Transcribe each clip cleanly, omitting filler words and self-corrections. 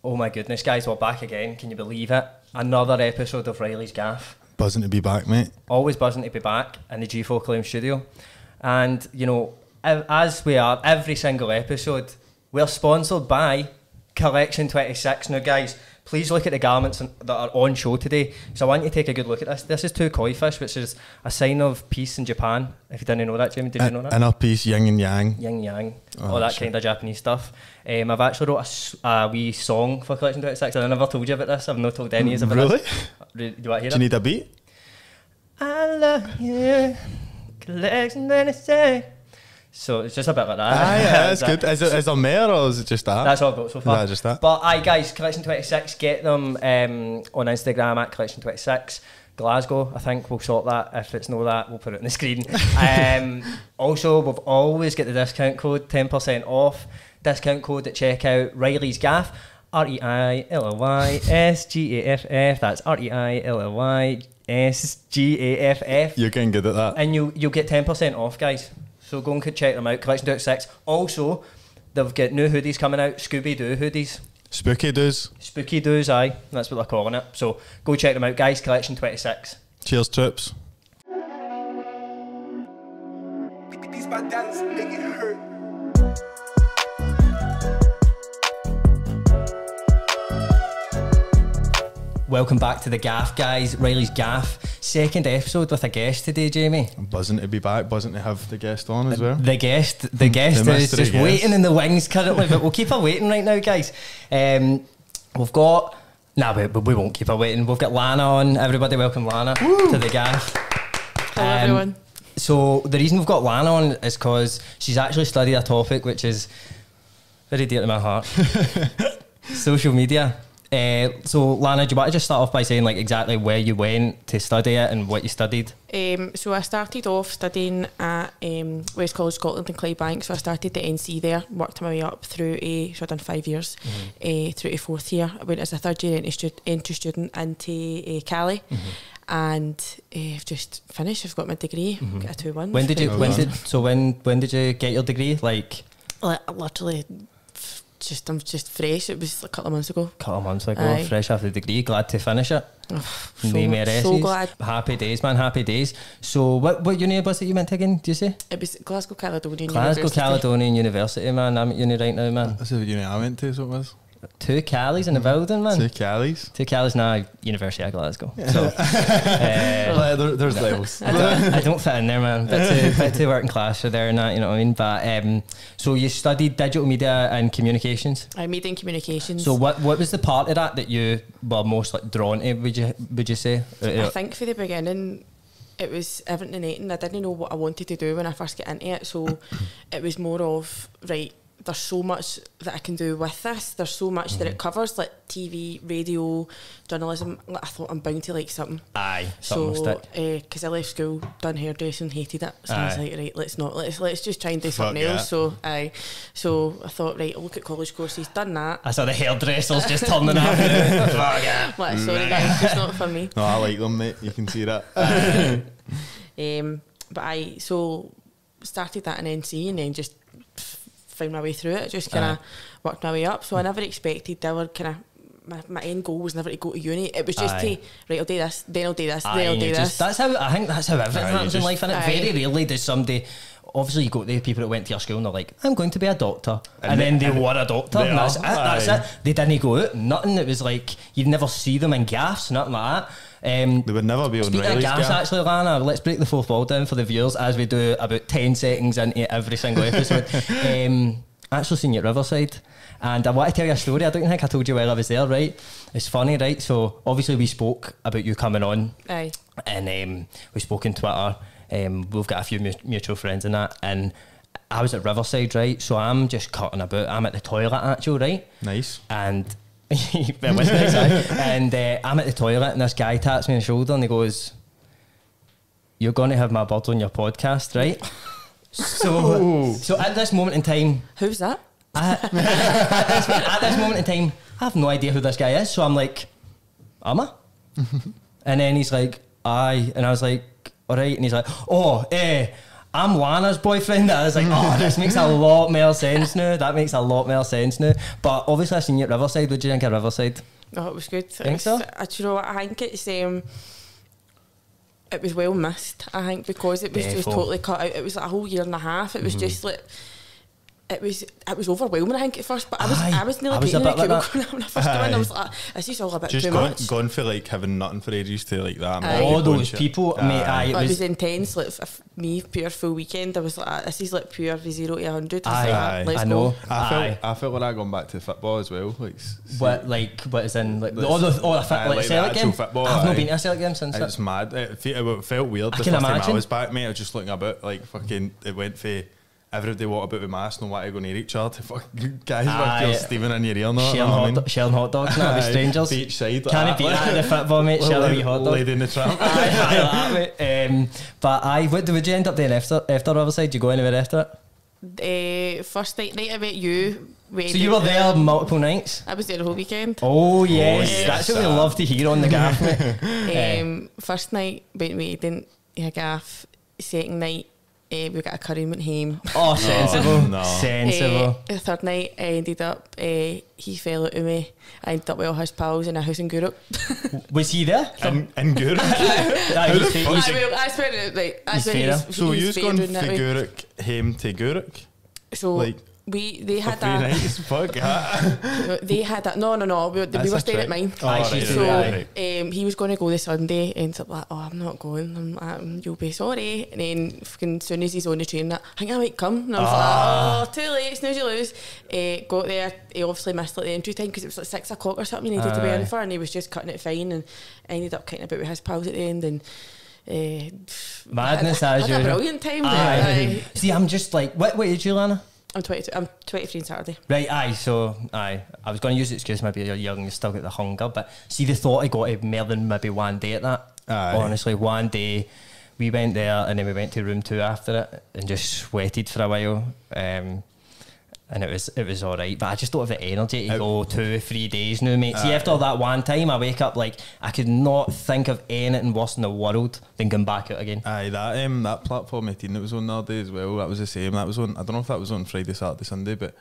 Oh my goodness, guys, we're back again. Can you believe it? Another episode of Reilly's Gaff. Buzzing to be back, mate. Always buzzing to be back in the G4 Claim studio. And, you know, as we are every single episode, we're sponsored by Collection 26. Now, guys, please look at the garments that are on show today. So I want you to take a good look at this. This is two koi fish, which is a sign of peace in Japan. If you didn't know that, Jamie, did you know that? Inner peace, yin and yang. Yin and yang, all that kind of Japanese stuff. I've actually wrote a wee song for Collection 26. I never told you about this. I've not told any of you about this. Really? Do you want to hear it? Do you need a beat? I love you, Collection 26. So it's just a bit like that. Ah, yeah, that's good. Is there more or is it just that? That's all I've got so far. Is that just that? But aye, guys, Collection 26, get them on Instagram at Collection 26. Glasgow, I think we'll sort that. If it's not that, we'll put it on the screen. Also, we've always got the discount code, 10% off. Discount code at checkout, Reilly's Gaff, REILLYSGAFF. That's REILLYSGAFF. You're getting good at that. And you'll get 10% off, guys. So go and check them out, Collection 26. Also, they've got new hoodies coming out, Scooby-Doo hoodies. Spooky doos. Spooky doos, aye. That's what they're calling it. So go check them out, guys, Collection 26. Cheers, troops. These my dads make it hurt. Welcome back to the Gaff, guys. Reilly's Gaff. Second episode with a guest today, Jamie. I'm buzzing to be back, buzzing to have the guest on as well. The guest is just waiting in the wings currently, but we'll keep her waiting right now, guys. We've got... we won't keep her waiting. We've got Lanna on. Everybody welcome Lanna to the Gaff. Hello, everyone. So the reason we've got Lanna on is because she's actually studied a topic which is very dear to my heart. Social media. So Lanna, do you want to just start off by saying like exactly where you went to study it and what you studied? So I started off studying at West College Scotland in Clydebank. So I started the NC there, worked my way up through so I've done 5 years, through to fourth year. I went as a third year entry student into Cali, and I've just finished. I've got my degree, got a 2-1. When did you get your degree? Like literally. I'm just fresh. It was a couple of months ago. Aye. Fresh after the degree, glad to finish it. So glad. Happy days, man, happy days. So what uni was it you went to again, do you say? It was Glasgow Caledonian University, man. I'm at uni right now, man. That's the uni I went to, so it was. 2 Calis in the building, man. 2 Calis? 2 Calis now, University of Glasgow. So, there's levels. I don't fit in there, man. Bit too working class for there and that, you know what I mean? But so you studied digital media and communications? I media and communications. So what was the part of that you were most like drawn to, would you say? I think for the beginning, it was everything innate. I didn't know what I wanted to do when I first got into it. So it was more of, right, there's so much that I can do with this. There's so much that it covers, like TV, radio, journalism. I thought I'm bound to like something. Aye, something will stick. Because I left school, done hairdressing, hated it. So I was like, right, let's just try and do something else. So I thought, right, I'll look at college courses, done that. I saw the hairdressers just turning up. Fuck yeah. Like, sorry guys, it's not for me. No, I like them, mate. You can see that. But I started that in NC and then just found my way through it. Just kind of worked my way up. So I never expected they were kind of my end goal was never to go to uni. It was just to I'll do this, then I'll do this, then I'll do this. That's how I think that's how everything happens in life, innit? Very rarely does somebody. Obviously, you go to the people that went to your school and they're like, I'm going to be a doctor. And then they were a doctor. And that's it. That's it. They didn't go out. Nothing. It was like, you'd never see them in gaffs, nothing like that. They would never be on Reilly's gaffs, actually, Lanna, let's break the fourth wall down for the viewers as we do about 10 seconds into every single episode. Actually seen you at Riverside. And I want to tell you a story. I don't think I told you while I was there, right? It's funny, right? So, obviously, we spoke about you coming on. Aye. And we spoke on Twitter. We've got a few mutual friends in that, and I was at Riverside, right? So I'm just cutting about. I'm at the toilet, actually, right? Nice. And and I'm at the toilet, and this guy taps me on the shoulder, and he goes, "You're going to have my bird on your podcast, right?" So at this moment in time, who's that? At this moment in time, I have no idea who this guy is. So I'm like, am I? And then he's like, aye, and I was like, all right, and he's like, I'm Lana's boyfriend. I was like, oh, this makes a lot more sense now. That makes a lot more sense now. But obviously, I seen you at Riverside. What did you think of Riverside? Oh, it was good. Think so? Do you know what? I think it was well missed. I think because it was just totally cut out. It was like a whole year and a half. It was just like. It was overwhelming, I think, at first, but I was nearly beating the cubicle when I first came in. I was like, this is all a bit just too much. Gone for like having nothing for ages to like that. All those people, mate. It was intense. Like me, pure full weekend. I was like, this is like pure 0 to 100. I know. I felt like I gone back to football as well. What is in like all the Celtic game? Football, I've not been to a Celtic game since. It's mad. It felt weird the can first time imagine. I was back, mate. I was just looking about like fucking. It went for. Everybody walk about with masks, don't want to go near each other. To fucking guys like Stephen in your ear, no. Sharing hot dogs, not with strangers. Beachside. Can't beat that in the football, mate. Sharing a wee hot dog. Lady in the tramp. But what would you end up doing after Riverside? Did you go anywhere after it? First night I met you. So you were there multiple nights? I was there the whole weekend. Oh yes, that's what we love to hear on the Gaff, mate. First night went waiting, Gaff. Second night. We got a curry and went home. Oh, sensible. No. Sensible. The third night, I ended up, he fell out of me. I ended up with all his pals in a house in Gourock. Was he there? In Gourock? I spent it, like, I spent So you was going from Gourock home to Gourock? So, like, they had for 3 nights? Fuck that. They had that. No. We were staying at mine. He was going to go this Sunday, and so like, oh, I'm not going. I'm like, you'll be sorry. And then, fucking, soon as he's on the train, I think I might come. And I was like, oh, too late, snooze you lose. Got there. He obviously missed like the entry time because it was like 6 o'clock or something. He needed to be in for, and he was just cutting it fine. And I ended up cutting a bit with his pals at the end, and. Madness as usual. Had a brilliant time. See, I'm just like, what age are you, Lana? I'm 22. I'm 23 on Saturday. Right, I was going to use the excuse maybe you're young, you still got the hunger, but see the thought I got of more than maybe one day at that. Honestly, one day we went there and then we went to room 2 after it and just sweated for a while. And it was alright, but I just don't have the energy to go 2-3 days now, mate. See, after that one time, I wake up like I could not think of anything worse in the world than going back out again. That platform 18 that was on that day as well, that was the same. That was on, I don't know if that was on Friday, Saturday, Sunday, but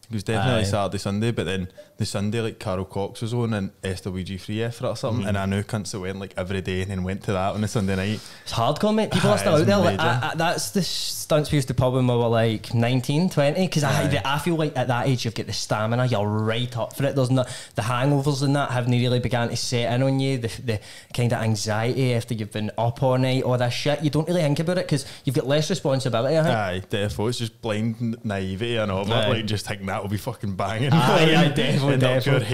it was definitely Saturday, Sunday. But then the Sunday, like Carol Cox was on and SWG Free Effort or something, and I knew cunts that went like every day and then went to that on a Sunday night. It's hardcore, mate. People are still out there. Like, that's the stunts we used to pub when we were like 19, 20, because I feel like at that age you've got the stamina, you're right up for it. There's not the hangovers and that haven't really begun to set in on you. The kind of anxiety after you've been up all night, all that shit. You don't really think about it because you've got less responsibility. I think. Therefore it's just blind naivety and all that. Like just thinking that will be fucking banging. Definitely.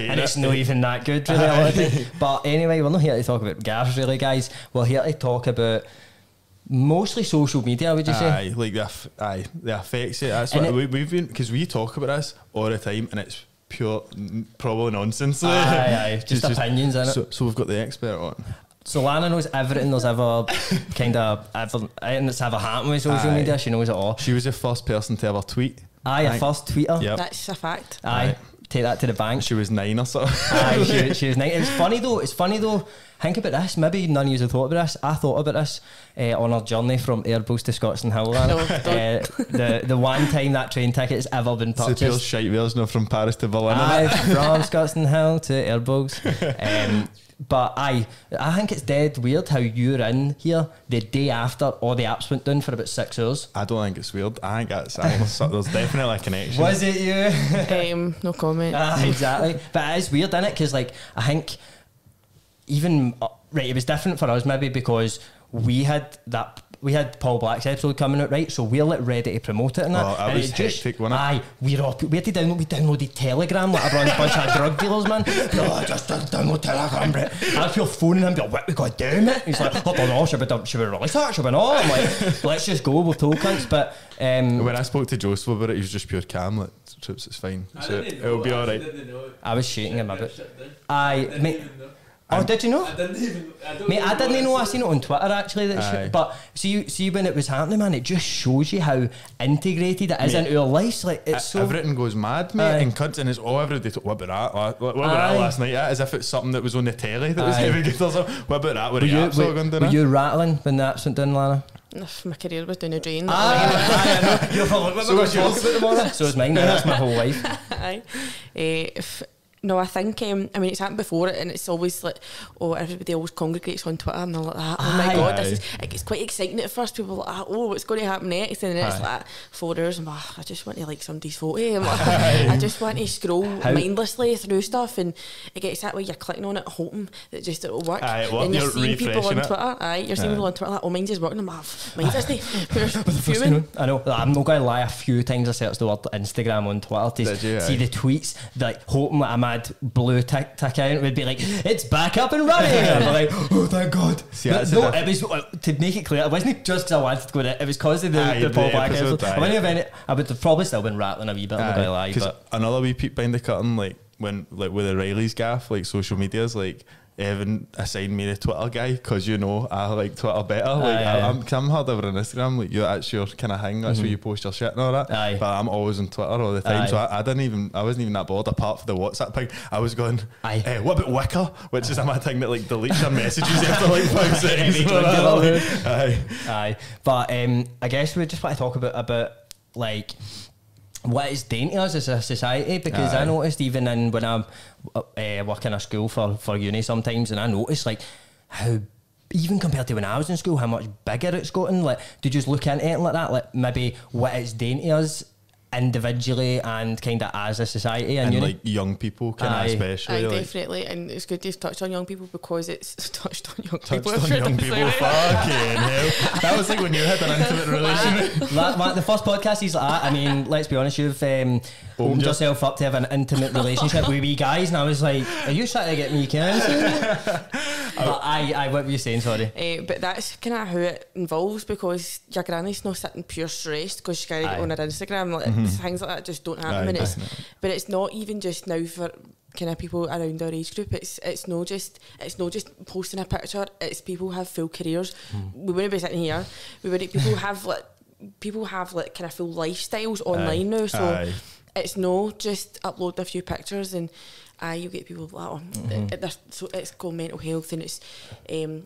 And it's not even that good, really. But anyway, we're not here to talk about gaffs, really, guys. We're here to talk about mostly social media, would you say? Like the effects. That's what we've been, because we talk about this all the time, and it's pure probably nonsense. Just opinions, innit? So we've got the expert on. So Lanna knows everything there's ever ever happened with social media. She knows it all. She was the first person to ever tweet. A first tweeter. Yep. That's a fact. Take that to the bank. She was 9 or so. She was 9. It's funny though. Think about this. Maybe none of you have thought about this. I thought about this on our journey from Airbus to Scotstoun Hill. The one time that train ticket has ever been purchased. It's a pure shite version from Paris to Berlin. From Scotstoun Hill to Airbus. But I think it's dead weird how you're in here the day after all the apps went down for about 6 hours. I don't think it's weird. I think that's there's definitely a connection. Was it you? No comment. Exactly. But it is weird, isn't it? Because like I think even it was different for us maybe because we had Paul Black's episode coming out, right? So we're like ready to promote it and that. Oh, that was hectic, wasn't it? We had to downloaded Telegram like a bunch of drug dealers, man. No, just download Telegram, Brett. I feel phoning him, but what we got to do, mate? He's like, I don't know, should we release that? Should we not? I'm like, let's just go, we've told cunts. But when I spoke to Joseph about it, he was just pure calm, like, troops, it's fine. So it'll be alright. I was shaking him a bit. Mate. Oh, did you know? I didn't know. I seen it on Twitter actually. But see when it was happening, man, it just shows you how integrated it is into our lives. Like it's so everything goes mad, mate, and cunts, and it's all every day. What about that? What about that last night? As if it's something that was on the telly that was heavy good or something. What about that? Were you rattling when the apps went down, Lana? My career was down the drain. I know. You're probably what we're talking about tomorrow. So is mine now, that's my whole life. Aye. No, I think, I mean, it's happened before, and it's always like, oh, everybody always congregates on Twitter, and they're like, oh my God, it's quite exciting at first. People are like, oh, what's going to happen next? And then it's like 4 hours, and I just want to like somebody's photo. I'm like, I just want to scroll mindlessly through stuff, and it gets that way you're clicking on it, hoping that just it'll work. And you're seeing people on Twitter, you're seeing people on Twitter like, oh, mine's just working. I'm like, mine's isn't. Fuming. I know, I'm not going to lie, a few times I searched the word Instagram on Twitter to see the tweets, like hoping that I'm blue tick account would be like, it's back up and running. And I'm like, oh thank God. See, no, it was, to make it clear, it wasn't just because I wanted to go to it was because of the Paul Black episode. I would have probably still been rattling a wee bit, I'm not going to lie. But another wee peep behind the curtain, like when like with the Reilly's gaff, like social media's like Evan assigned me the Twitter guy because I like Twitter better. Like I'm hard over on Instagram. Like that's your kind of thing. That's where you post your shit and all that. But I'm always on Twitter all the time. So I wasn't even that bored. Apart from the WhatsApp thing, I was going, what about Wicker? Which is my thing that like deletes your messages after like 5 seconds. But I guess we just want to talk about like what it's doing to us as a society, because I noticed even in when I'm working a school for uni sometimes, and I noticed like how even compared to when I was in school, how much bigger it's gotten. Like, did you just look into it like that, like maybe what it's doing to us individually and kind of as a society and like young people kind of especially like, definitely, and it's good to touch on young people because it's touched on young people. Fucking hell, that was like when you had an intimate relationship. The first podcast he's like, I mean, let's be honest, you've opened yourself up to have an intimate relationship with wee guys, and I was like, are you trying to get me cancer? But what were you saying, sorry? But that's kind of how it involves, because your granny's not sitting pure stressed because she's got it on her Instagram, like things like that just don't happen. But it's not even just now for kind of people around our age group. It's not just posting a picture. It's people have full careers. We wouldn't be sitting here. People have like kind of full lifestyles online now. So it's not just upload a few pictures and you get people like, so it's called mental health, and it's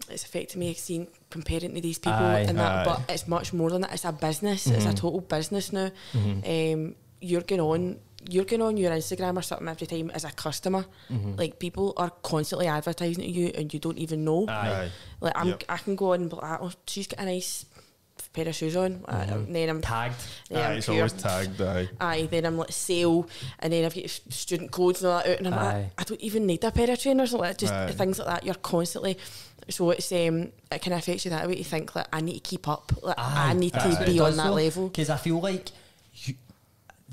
affecting me seeing comparing to these people and that. But it's much more than that. It's a business. It's a total business now. You're going on your Instagram or something every time as a customer. Like, people are constantly advertising to you and you don't even know. Like I can go on and be like, oh, she's got a nice pair of shoes on, and then I'm tagged. It's always tagged. Then I'm like sale, and then I've got student codes and all that out, and I'm like, I don't even need a pair of trainers. Like, just things like that. You're constantly, so it's it kind of affects you that way to think like, I need to keep up. Like, I need to be on that level, because I feel like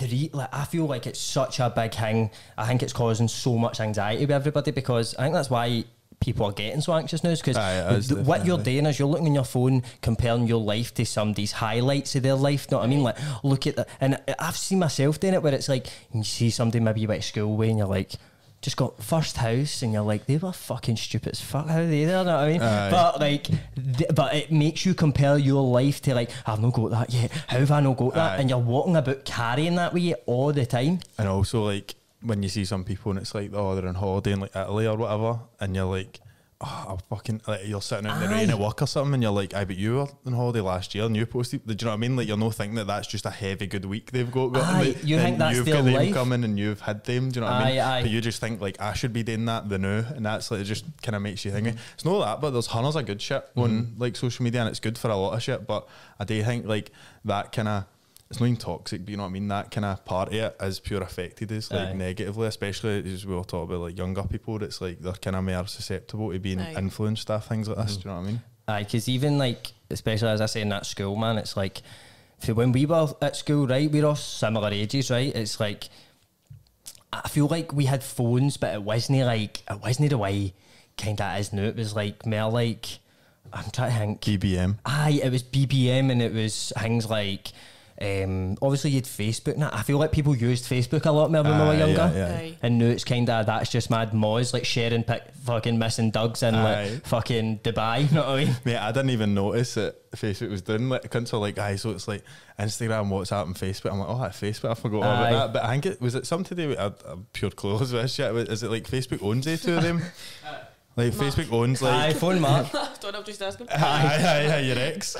I feel like it's such a big thing. I think it's causing so much anxiety with everybody, because I think that's why people are getting so anxious now, because what you're doing is you're looking on your phone comparing your life to somebody's highlights of their life, know what I mean? Like, look at that. And I've seen myself doing it, where it's like you see somebody maybe you went to school with and you're like, just got first house, and you're like, they were fucking stupid as fuck, how are they there, know what I mean? But like but it makes you compare your life to like, I've not got that yet, how have I not got that? And you're walking about carrying that with you all the time. And also, like, when you see some people and it's like, oh, they're on holiday in like Italy or whatever, and you're like, oh, I fucking, like, you're sitting out in the rain at work or something, and you're like, but you were on holiday last year and you posted, do you know what I mean? Like, you're not thinking that's just a heavy good week they've got. Like, you think that's you've their got them life coming and you've had them, do you know what I mean? But you just think like, I should be doing that the now, and that's like, it just kind of makes you think. It's not that, but there's hundreds of good shit on like social media, and it's good for a lot of shit, but I do think like that kind of, it's not even toxic, but you know what I mean, that kind of part of it is pure affected us like negatively, especially as we were talking about like younger people. It's like they're kind of more susceptible to being influenced by things like this. Do you know what I mean? Because even like, especially as I say in that school, man, it's like, when we were at school, right, we were all similar ages, right? It's like, I feel like we had phones, but it wasn't the way kind of is now. It was like more like, I'm trying to think, BBM. It was BBM, and it was things like, obviously you had Facebook now. I feel like people used Facebook a lot more when we were younger, and now it's kind of, that's just mad moz, like sharing fucking missing dogs in like fucking Dubai, you know what I mean? Mate, I didn't even notice that Facebook was doing like, so like, so it's like Instagram, WhatsApp and Facebook. I'm like, oh, that's Facebook, I forgot all about that. But I think was it something to do with a pure clothes with shit? Is it like Facebook owns the two of them? Like Facebook owns like iPhone, Mark. Don't just ask him. Aye, your ex.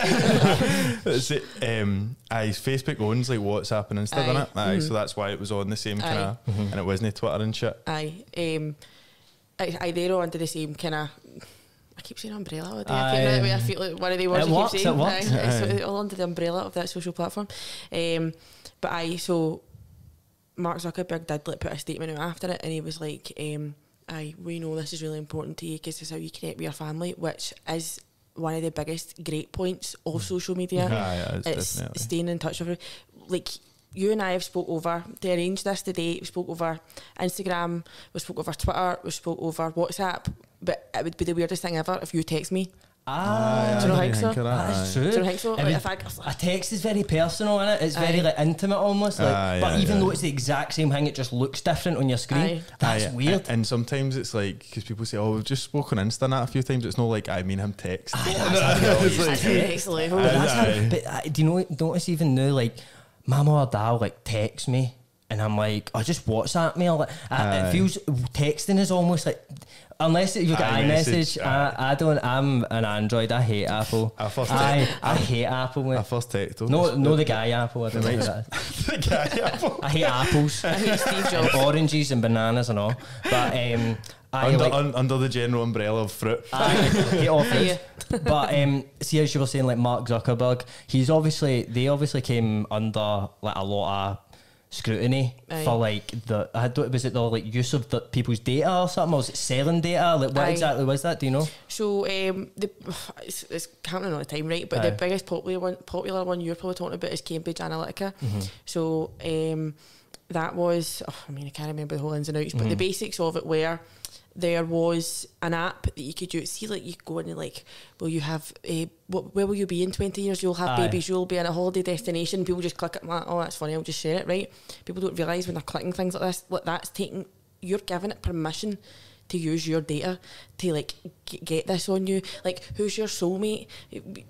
Facebook owns like WhatsApp and Insta, doesn't it? Aye, so that's why it was on the same kind of, and it wasn't Twitter and shit. Aye, they're all under the same kind of. I keep saying umbrella all day. I feel like one of the words I keep saying. It's all under the umbrella of that social platform. But so Mark Zuckerberg did like put a statement out after it, and he was like, we know this is really important to you because this is how you connect with your family, which is one of the biggest great points of social media. It's staying in touch with it. Like, you and I have spoke over to arrange this today. We spoke over Instagram, we spoke over Twitter, we spoke over WhatsApp. But it would be the weirdest thing ever if you text me. Do you not think so? That's true. Do you think so? A text is very personal, innit? It's very like intimate almost. Like, but even though it's the exact same thing, it just looks different on your screen. That's weird. And sometimes it's like, because people say, "Oh, we've just spoken on Insta and that a few times." It's not like I mean him text. That's next level. But do you know? Notice even now, like my mum or dad like text me, and I'm like, I just WhatsApp me. Like, it feels texting is almost like. Unless you get iMessage, I don't. I'm an Android. I hate Apple. I hate Apple. Mate. I first text. No, the guy Apple. I don't know that. The guy Apple. I hate apples. I hate Steve Jobs. Oranges and bananas and all. But under the general umbrella of fruit. Get off it. But see, as you were saying, like Mark Zuckerberg, they obviously came under like a lot of scrutiny for like was it the like use of the people's data or something, or was it selling data? Like what exactly was that? Do you know? So it's counting all the time, right? But the biggest popular one you're probably talking about is Cambridge Analytica. So that was I can't remember the whole ins and outs, but the basics of it were there was an app that you could use. See, like you go in and like, will you have where will you be in 20 years? You'll have babies. You'll be in a holiday destination. People just click it. Like, oh, that's funny. I'll just share it. Right? People don't realise when they're clicking things like this. Like that's you're giving it permission to use your data to like get this on you. Like, who's your soulmate?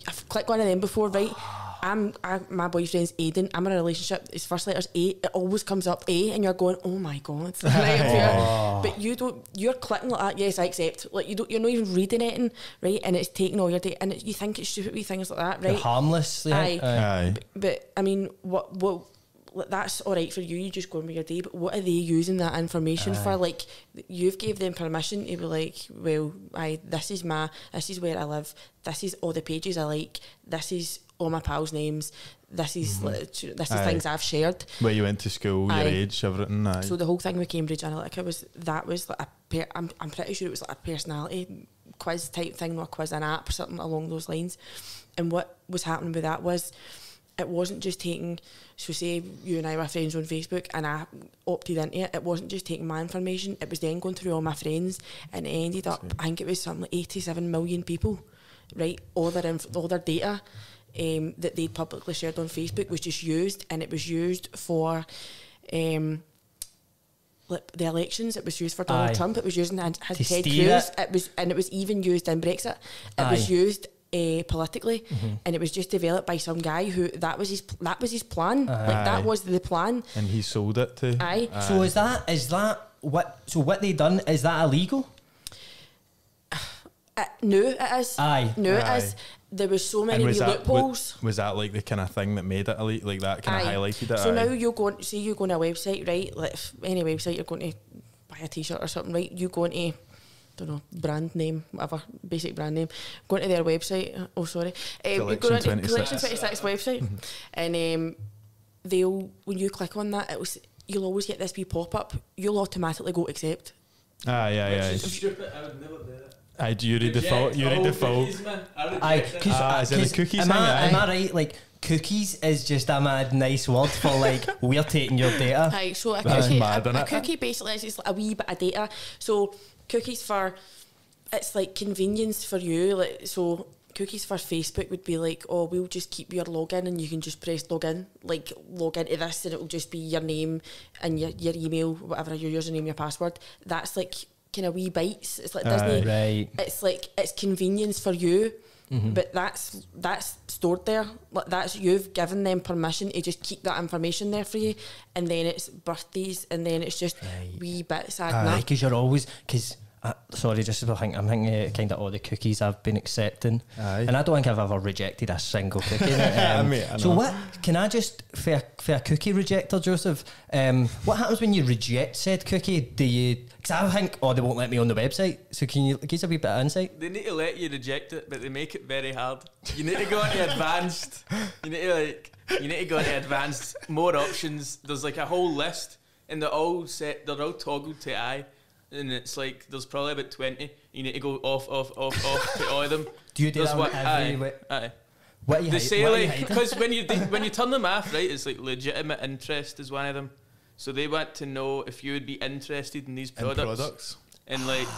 I've clicked one of them before, right? My boyfriend's Aiden. I'm in a relationship. His first letter's A. It always comes up A, and you're going, oh my god. Right? But you're clicking like that. Yes, I accept. Like you're not even reading anything, right? And it's taking all your data, and you think it's stupid wee things like that, right? They're harmless. Aye. But I mean, what? That's all right for you. You just go on with your day. But what are they using that information for? Like, you've gave them permission to be like, well, this is where I live. This is all the pages I like. This is all my pals' names. This is things I've shared. Where you went to school, your age, everything. So the whole thing with Cambridge Analytica was like I'm pretty sure it was like a personality quiz type thing, not a quiz, an app or something along those lines. And what was happening with that was, it wasn't just taking, so say you and I were friends on Facebook and I opted into it, it wasn't just taking my information, it was then going through all my friends, and it ended up, I think it was something like 87 million people, right? All their data that they publicly shared on Facebook was just used, and it was used for the elections. It was used for Donald Trump. It was used in Ted Cruz. It was even used in Brexit. It was used politically, and it was just developed by some guy who that was his plan. Like that was the plan, and he sold it to. So is that what? So what they done, is that illegal? No, it is. It is. There was so many loopholes. Was that like the kind of thing that made it elite? Like that kind of highlighted it? So now you go on, say you go on a website, right? Like any website, you're going to buy a t-shirt or something, right? You go into, don't know, brand name, whatever, basic brand name, go into their website. You go into Collection 26 website, and when you click on that, you'll always get this wee pop-up. You'll automatically go accept. Stupid. I would never do that. Do you read the full? You read the full. Is it the cookies thing? Am I right? Like, cookies is just a mad nice word for like, we're taking your data. So a cookie basically is just like a wee bit of data. So cookies it's like convenience for you. Like, so cookies for Facebook would be like, oh, we'll just keep your login and you can just press login, like log into this, and it'll just be your name and your email, whatever, your username, your password. That's like kind of wee bites. It's like Disney. Right. It's like, it's convenience for you, but that's stored there. Like that's, you've given them permission to just keep that information there for you, and then it's birthdays, and then it's just wee bits. Because you're always, because Sorry, just I'm thinking kind of all the cookies I've been accepting, and I don't think I've ever rejected a single cookie. Mate, I so know. what can I just for a cookie rejector, Joseph? What happens when you reject said cookie? Do you? Because I think, they won't let me on the website. So can you give us a wee bit of insight? They need to let you reject it, but they make it very hard. You need to go into advanced. You need to go into advanced. More options. There's like a whole list, and they're all set. They're all toggled to aye. And it's like there's probably about 20. You need to go off to all of them. Do you do There's that on every aye. What are you They say what are you like hiding? because when you turn them off, right, it's like legitimate interest is one of them. So they want to know if you would be interested in these products. And like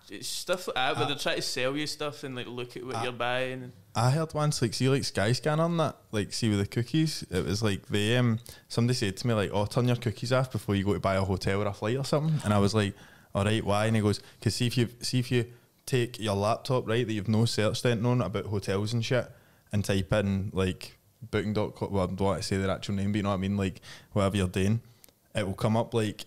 it's stuff like that, where they're trying to sell you stuff and like look at what you're buying. I heard once, like, see, like Skyscanner and that, like, see with the cookies, it was like they somebody said to me like, "Oh, turn your cookies off before you go to buy a hotel or a flight or something." And I was like, "All right, why?" And he goes, "Because see if you take your laptop, right, that you've no search then on about hotels and shit, and type in like booking.com, well, I don't want to say their actual name, but you know what I mean, like whatever you're doing, it will come up like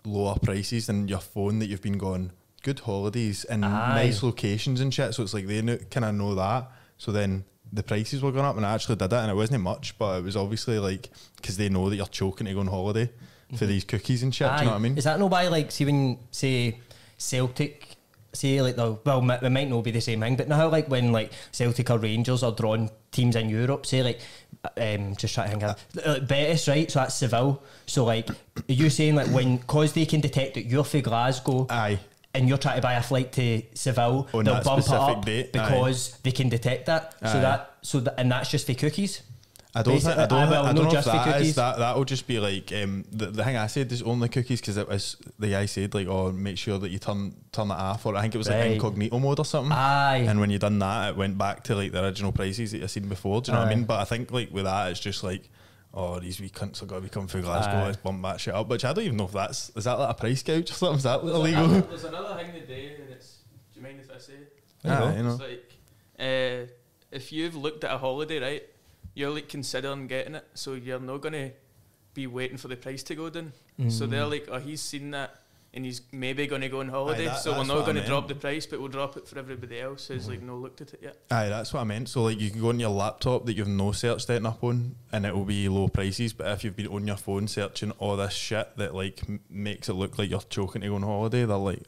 lower prices than your phone that you've been going good holidays and nice locations and shit." So it's like they kind of know that. So then the prices were going up, and I actually did it, and it wasn't much, but it was obviously like because they know that you're choking to go on holiday for these cookies and shit. Do you know what I mean? Is that no why, like, see when say Celtic, say like it might not be the same thing, but now like when like Celtic or Rangers are drawing teams in Europe, say like just trying to think of Betis, right? So that's Seville. So like, are you saying like cause they can detect that you're for Glasgow, and you're trying to buy a flight to Seville, on they'll that bump it specific up date, because they can detect that. And that's just for cookies. I don't know if just for that cookies. is that will just be like the thing I said is only cookies, because it was the guy said like, "Oh, make sure that you turn it off," or I think it was like incognito mode or something. And when you done that, it went back to like the original prices that you seen before. Do you know what I mean? But I think like with that, it's just like, "Oh, these wee cunts are got to be coming through Glasgow, let's bump that shit up." Which I don't even know if is that like a price gouge or something? Is that illegal? There's another thing they do, and it's, do you mind if I say it? You know. It's like if you've looked at a holiday, right, you're like considering getting it, so you're not going to be waiting for the price to go down. So they're like, "Oh, he's seen that and he's maybe going to go on holiday, so we're not going to drop the price, but we'll drop it for everybody else who's like no looked at it yet." Aye, that's what I meant. So like you can go on your laptop that you've no search setting up on, and it will be low prices. But if you've been on your phone searching all this shit that like makes it look like you're choking to go on holiday, they'll like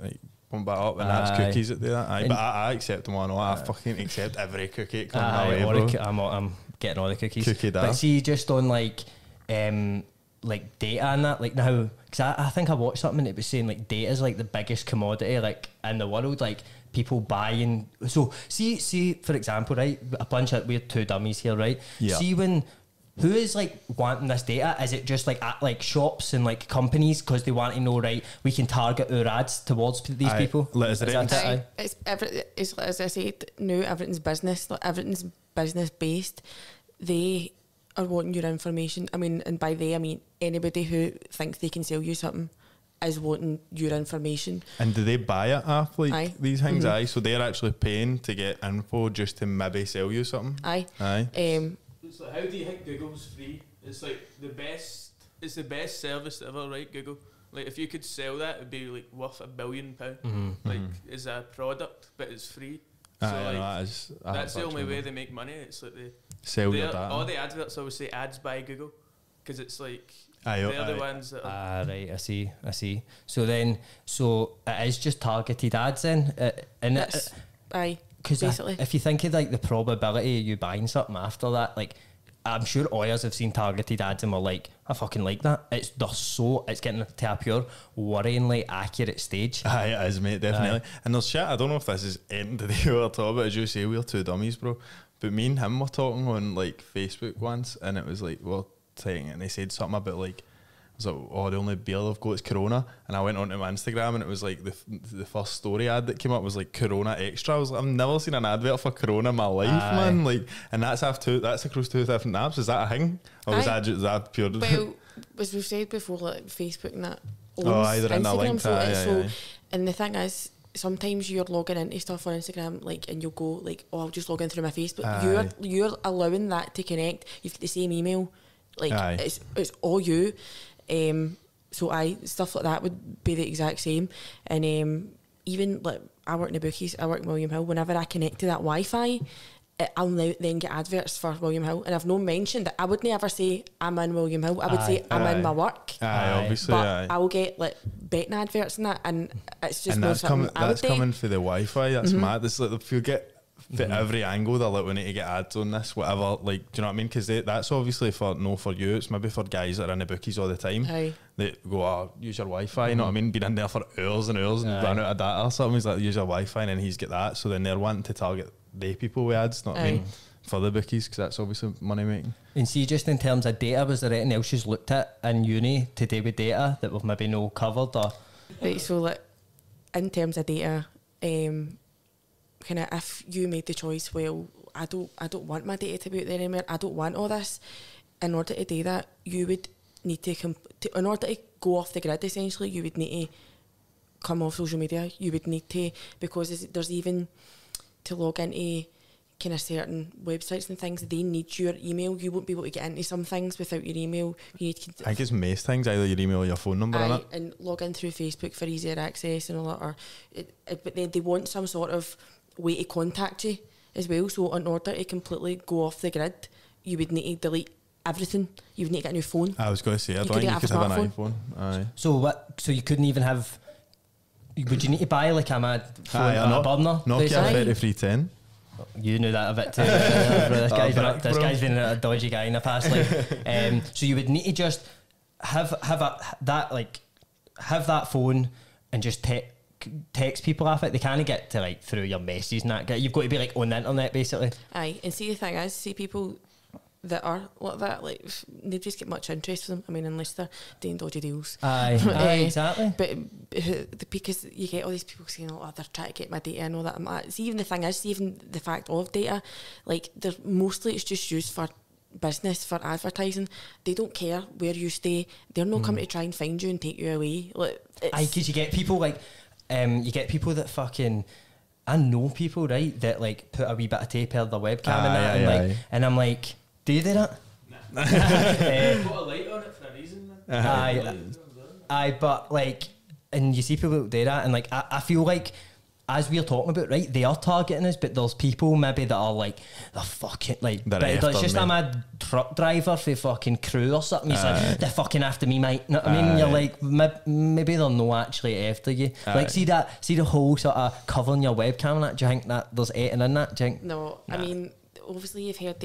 bump that up, and that's cookies that do that. Aye, but I accept them all. I fucking accept every cookie that comes my way, bro. I'm getting all the cookies. Cookie but see, just on like data and that, like now, because I think I watched something that was saying like data is like the biggest commodity like in the world, like people buying. So see for example, right, a bunch of, we're two dummies here, right? Yeah. See when, who is like wanting this data? Is it just like at like shops and like companies because they want to know, right, we can target our ads towards these people? As I I said, now everything's business, like everything's business based. They are wanting your information. I mean, and by they I mean anybody who thinks they can sell you something is wanting your information. And do they buy it off like these things? Aye, so they're actually paying to get info just to maybe sell you something. Aye. It's like, how do you think Google's free? It's like the best service ever, right? Google. Like if you could sell that, it'd be like worth £1 billion. Like as a product, but it's free. So that's the only way they make money. It's like they sell your data. All the adverts always say ads by Google, because it's like they're the ones that are right, I see. So then, it is just targeted ads then, and because if you think of like the probability of you buying something after that, like I'm sure Oyers have seen targeted ads and were like, I fucking like that. It's getting to a pure worryingly accurate stage. Aye, it is, mate, definitely. And there's shit, I don't know if this is anything to do with our but as you say, we're two dummies, bro. But me and him were talking on like Facebook once, and it was like, well, saying, and they said something about like, I was like, "Oh, the only beer I've got is Corona." And I went onto my Instagram, and it was like the first story ad that came up was like Corona Extra. I was like, I've never seen an advert for Corona in my life, man. Like, and that's across two different apps. Is that a thing, or is that pure? Well, as we've said before, like Facebook and that owns they're in that link. And the thing is, sometimes you're logging into stuff on Instagram, like, and you'll go like, "Oh, I'll just log in through my Facebook." You're allowing that to connect. You've got the same email, like it's all you. So stuff like that would be the exact same. And even like I work in the bookies, I work in William Hill. Whenever I connect to that Wi-Fi, I'll now then get adverts for William Hill, and I've no mentioned that I wouldn't ever say I'm in William Hill. I would say I'm in my work. Obviously, but I'll get like betting adverts and that, and it's just and more that's something coming. I would That's coming for the Wi-Fi. That's mad. It's like if you get for every angle, they're like, we need to get ads on this, whatever. Like, do you know what I mean? Because that's obviously for you. It's maybe for guys that are in the bookies all the time. Aye. They go, use your Wi-Fi. You know what I mean? Been in there for hours and hours and run out of data or something. He's like, use your Wi-Fi, and then he's get that. So then they're wanting to target the people with ads. Know what I mean? For the bookies, because that's obviously money making. And see, just in terms of data, was there anything else you've looked at in uni to do with data that we've maybe no covered? Or Right, so like in terms of data, kind of if you made the choice, well, I don't want my data to be out there anymore, I don't want all this. In order to do that, you would need to in order to go off the grid, essentially, you would need to come off social media. You would need to, because there's even to log into kind of certain websites and things, they need your email. You won't be able to get into some things without your email. You need I think it's most things either your email or your phone number, innit? and log in through Facebook for easier access and all that. Or but then they want some sort of way to contact you as well. So in order to completely go off the grid, you would need to delete everything. You would need to get a new phone. I was going to say, I don't could think you have could a have an smartphone. iPhone. Aye. so what? So you couldn't even have. Would you need to buy like a mad phone or a burner? Nokia basically? 3310. You knew that a bit too. This guy's been a dodgy guy in the past. Like, so you would need to just have that phone and just text people off it. They can't get to like through your messages and that. You've got to be like on the internet basically. Aye, and see the thing is, see people that are like that, like they just get much interest in them. I mean, unless they're doing dodgy deals. Aye, exactly. But because you get all these people saying, "Oh, they're trying to get my data and all that." See, even the thing is, even the fact of data, like mostly it's just used for business, for advertising. They don't care where you stay. They're not coming to try and find you and take you away. Like, Aye, because you get people like, you get people that fucking. I know people, right, that like put a wee bit of tape over their webcam and that, and like, and I'm like, do you do that? Put a light on it for a reason. Aye, but like, and you see people that do that, and like, I feel like, as we're talking about, right, they are targeting us, but there's people maybe that are like, they're fucking like, but it's just a mad truck driver for fucking crew or something. He's like, they're fucking after me, mate. You know what I mean? You're like, maybe they're not actually after you. Like, see the whole sort of covering your webcam and that. Do you think that there's editing in that? Do you think? No, I mean, obviously you've heard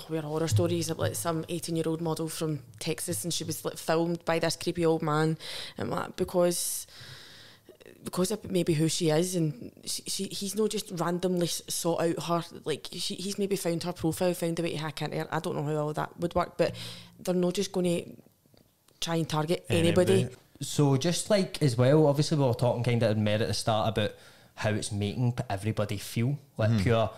weird horror stories of like some 18-year-old model from Texas, and she was like filmed by this creepy old man, and like, because of maybe who she is, and he's not just randomly sought out her, like he's maybe found her profile, found a way to hack into her. I don't know how all that would work, but they're not just going to try and target anybody. So just like as well, obviously we were talking kind of at the start about how it's making everybody feel like pure.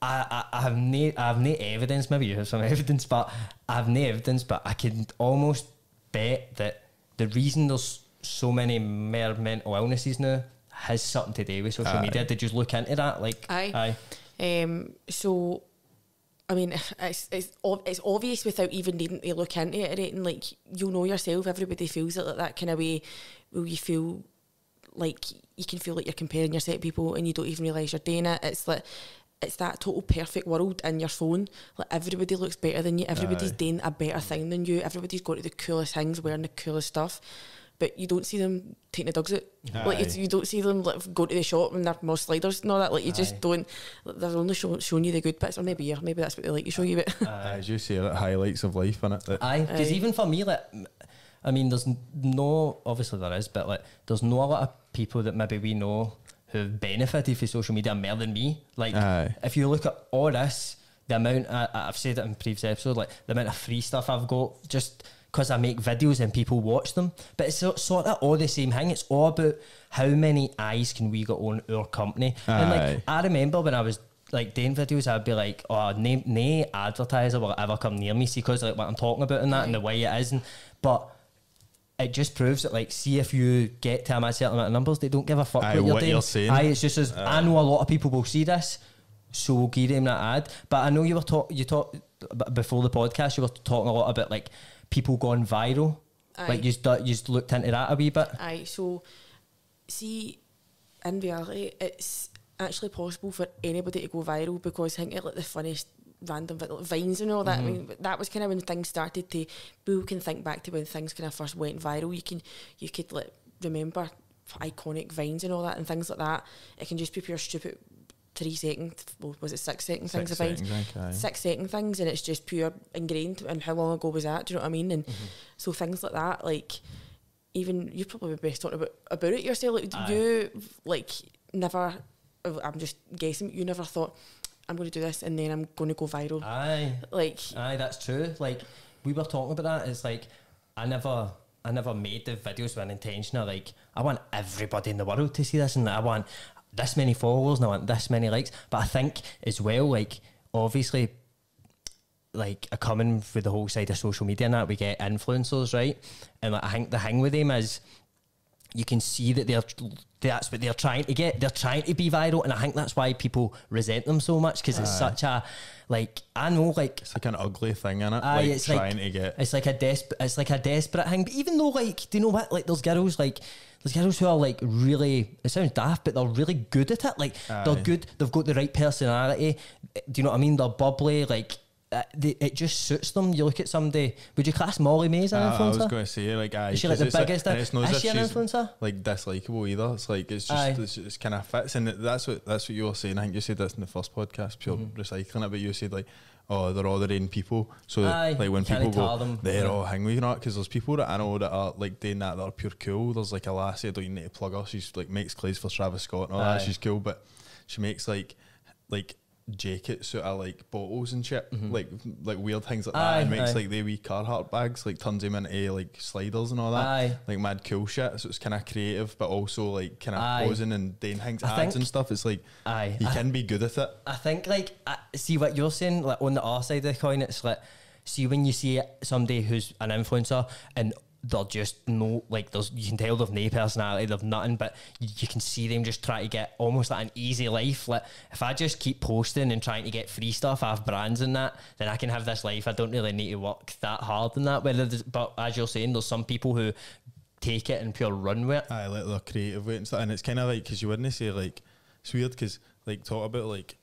I have no evidence. Maybe you have some evidence, but I have no evidence. But I can almost bet that the reason there's so many more mental illnesses now has something to do with social media. Did you look into that? Like, aye. So, I mean, it's obvious without even needing to look into it. And like, you know yourself, everybody feels it like that kind of way. Will you feel like you can feel like you're comparing yourself to people and you don't even realise you're doing it? It's like, it's that total perfect world in your phone. Like, everybody looks better than you. Everybody's doing a better thing than you. Everybody's going to the coolest things, wearing the coolest stuff. But you don't see them taking the dogs out. Like, you don't see them like go to the shop and they're more sliders and all that. Like, you just don't. They're only showing you the good bits, or maybe that's what they like to show you. But as you say, like, highlights of life, innit? aye, because even for me, like, I mean, there's no, obviously there is, but like, there's no a lot of people that maybe we know who've benefited from social media more than me. Like, if you look at all this, the amount I've said it in previous episode, like the amount of free stuff I've got just because I make videos and people watch them. But it's sort of all the same thing. It's all about how many eyes can we get on our company. And like, I remember when I was like doing videos, I'd be like, oh, no advertiser will ever come near me, see, because like what I'm talking about and that and the way it is. But it just proves that, like, see, if you get to a certain amount of numbers, they don't give a fuck what you're doing. You're saying. It's just as I know a lot of people will see this, so we'll give them that ad. But I know you talked before the podcast, you were talking a lot about like people going viral. Like, you just looked into that a wee bit. So see, in reality, it's actually possible for anybody to go viral, because I think it's like the funniest random like vines and all that. I mean, that was kind of when things started to. People can think back to when things kind of first went viral. You could like remember iconic vines and all that and things like that. It can just be pure stupid 3 second, well, was it 6 second things of vines? 6 second things, and it's just pure ingrained. And how long ago was that? Do you know what I mean? And so things like that, like even you probably best talking about it yourself. Like you like never. I'm just guessing. You never thought, I'm going to do this and then I'm going to go viral. Aye, that's true. Like we were talking about that. It's like I never made the videos with an intention of like I want everybody in the world to see this, and I want this many followers and I want this many likes. But I think as well, like obviously, like coming with the whole side of social media and that, we get influencers, right? And like, I think the thing with them is you can see that that's what they're trying to get. They're trying to be viral, and I think that's why people resent them so much, because it's such a, like, I know, like it's like an ugly thing, innit? Like it's trying like, to get. It's like a desperate thing. But even though, like, do you know what? Like, there's girls who are like really. It sounds daft, but they're really good at it. Like they're good. They've got the right personality. Do you know what I mean? They're bubbly. Like. It just suits them. You look at somebody. Would you class Molly May as an influencer? I was going to say, like, is she like the biggest? Is she an influencer? Like dislikable either. It's like it's just it's kind of fits, and that's what you were saying. I think you said this in the first podcast, pure recycling it. But you said like, oh, they're all their own people. So like when people go, they're all hang with you, not because there's people that I know that are like doing that are pure cool. There's like a lassie, I don't even need to plug her. She's like makes clothes for Travis Scott and all that. She's cool, but she makes like jackets out of like bottles and shit, like weird things like that, and makes like the wee Carhartt bags, like turns them into like sliders and all that, like mad cool shit. So it's kind of creative, but also like kind of posing and doing things, ads and stuff. It's like you can be good at it. I think like see what you're saying, like on the other side of the coin, it's like see when you see somebody who's an influencer and they're just no, like there's, you can tell they've no personality, they've nothing, but you can see them just try to get almost like an easy life. Like if I just keep posting and trying to get free stuff off brands and that, then I can have this life. I don't really need to work that hard in that. But as you're saying, there's some people who take it and pure run with it. Like they're creative with it and stuff, and it's kind of like, because you wouldn't say like, it's weird because like talk about like,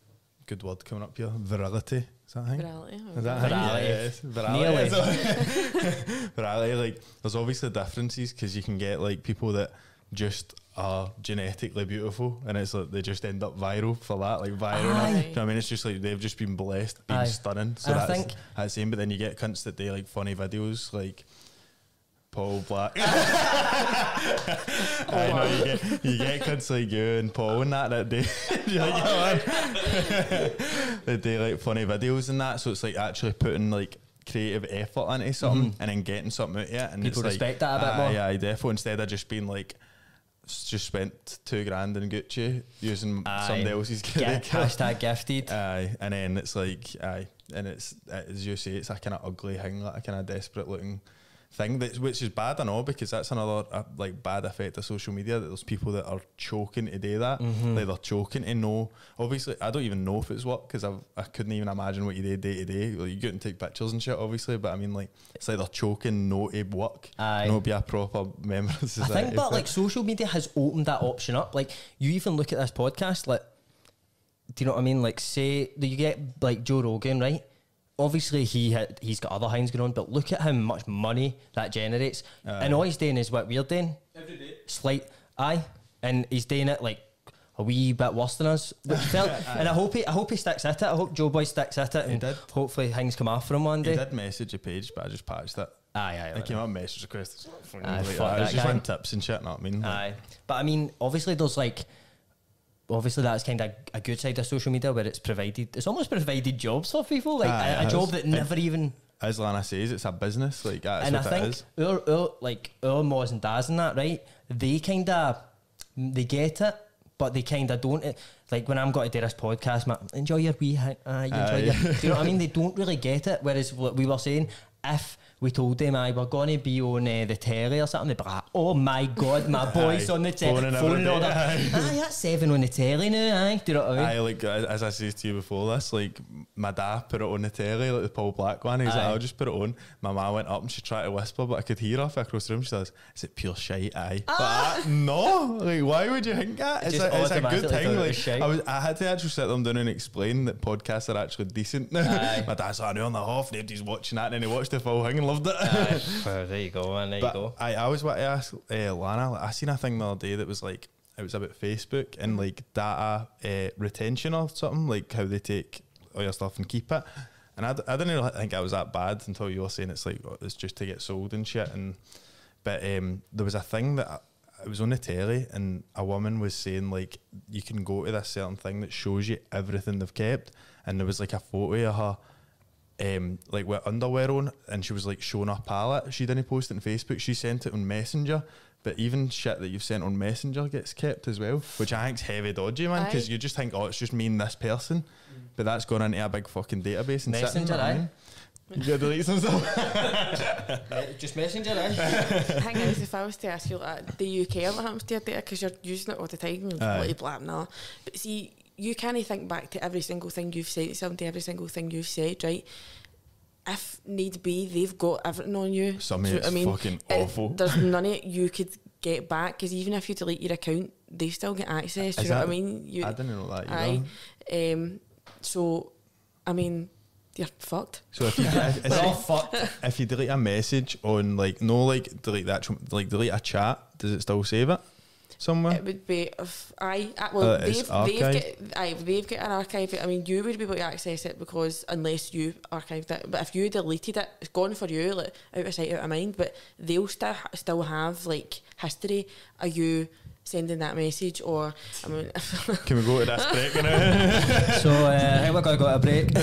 good word coming up here, virility. Is that a thing? Virality. Is that virality? Virality. Like, there's obviously differences because you can get like people that just are genetically beautiful, and it's like they just end up viral for that, like viral. You know what I mean? It's just like they've just been blessed, being stunning. So that's the same. But then you get cunts that do like funny videos, like Paul Black. I know you get cunts like you and Paul and that do they do like funny videos and that, so it's like actually putting like creative effort into something and then getting something out of it, and people it's respect that a bit more. Yeah, definitely, instead of just being like just spent $2,000 in Gucci using somebody else's hashtag gifted. And then it's like and it's as you say, it's a kind of ugly thing, like a kind of desperate looking thing, which is bad, I know, because that's another like bad effect of social media, that there's people that are choking to do that. Like they're choking to know. Obviously I don't even know if it's what, because I couldn't even imagine what you do day to day. Like, you get and take pictures and shit obviously, but I mean like it's like they're choking no to work, no be a proper member of society. I think but like social media has opened that option up. Like you even look at this podcast, like do you know what I mean, like say that you get like Joe Rogan, right? Obviously he's got other things going on, but look at how much money that generates. And all he's doing is what we're doing. Every day. And he's doing it like a wee bit worse than us. Which and I hope he sticks at it. I hope Joe Boy sticks at it, and hopefully things come off for him one day. He did message a page, but I just patched it. I came up with message requests. I was just on tips and shit, know what I mean? But I mean, obviously there's like, obviously that's kind of a good side of social media, where it's almost provided jobs for people, like a job that never even, as Lanna says, it's a business, like that's and what I think it is. Our moms and dads and that, right, they get it, but they kind of don't. Like when I'm going to do this podcast, enjoy your wee, do you know what I mean? They don't really get it, whereas what we were saying, if we told them, we're going to be on the telly or something. They'd be like, oh my God, my boy's on the telly. Phone order. That's 7 on the telly now, Do you know what I mean? Like, as I said to you before this, like, my dad put it on the telly, like the Paul Black one. He's like, I'll just put it on. My mum went up and she tried to whisper, but I could hear her across the room. She says, is it pure shite, But no, like, why would you think that? It's a good thing. Like, I had to actually sit them down and explain that podcasts are actually decent. My dad's like, an hour and a half, nobody's watching that, and then he watched the full thing and loved it. Well, there you go, man. There you go. I always want to ask Lanna, like, I seen a thing the other day that was like, it was about Facebook and like data retention or something, like how they take all your stuff and keep it. And I didn't really think I was that bad until you were saying it's like, it's just to get sold and shit. But there was a thing that it was on the telly, and a woman was saying like, you can go to this certain thing that shows you everything they've kept, and there was like a photo of her like with underwear on, and she was like showing her palette. She didn't post it on Facebook, she sent it on Messenger. But even shit that you've sent on Messenger gets kept as well, which I think's heavy dodgy, man, because you just think, oh, it's just me and this person, but that's gone into a big fucking database and Messenger, you gotta delete some stuff. Just Messenger, Thing is, if I was to ask you, like, do you care what happens to your data because you're using it all the time? Like, blah, nah. But see, you can't think back to every single thing you've said to somebody, every single thing you've said, right? If need be, they've got everything on you. Some of it's fucking awful. There's none of it you could get back, because even if you delete your account, they still get access. Do you know what I mean? I didn't know that either. So, I mean, you're fucked. So if you if you delete a message on, like, no, like, delete the actual, like, delete a chat, does it still save it somewhere? It would be they've got an archive. I mean, you would be able to access it, because unless you archived it, but if you deleted it, it's gone for you, like, out of sight, out of mind. But they'll still have like history of you sending that message. Or, I mean, can we go to this break now? So we're going to go to a break.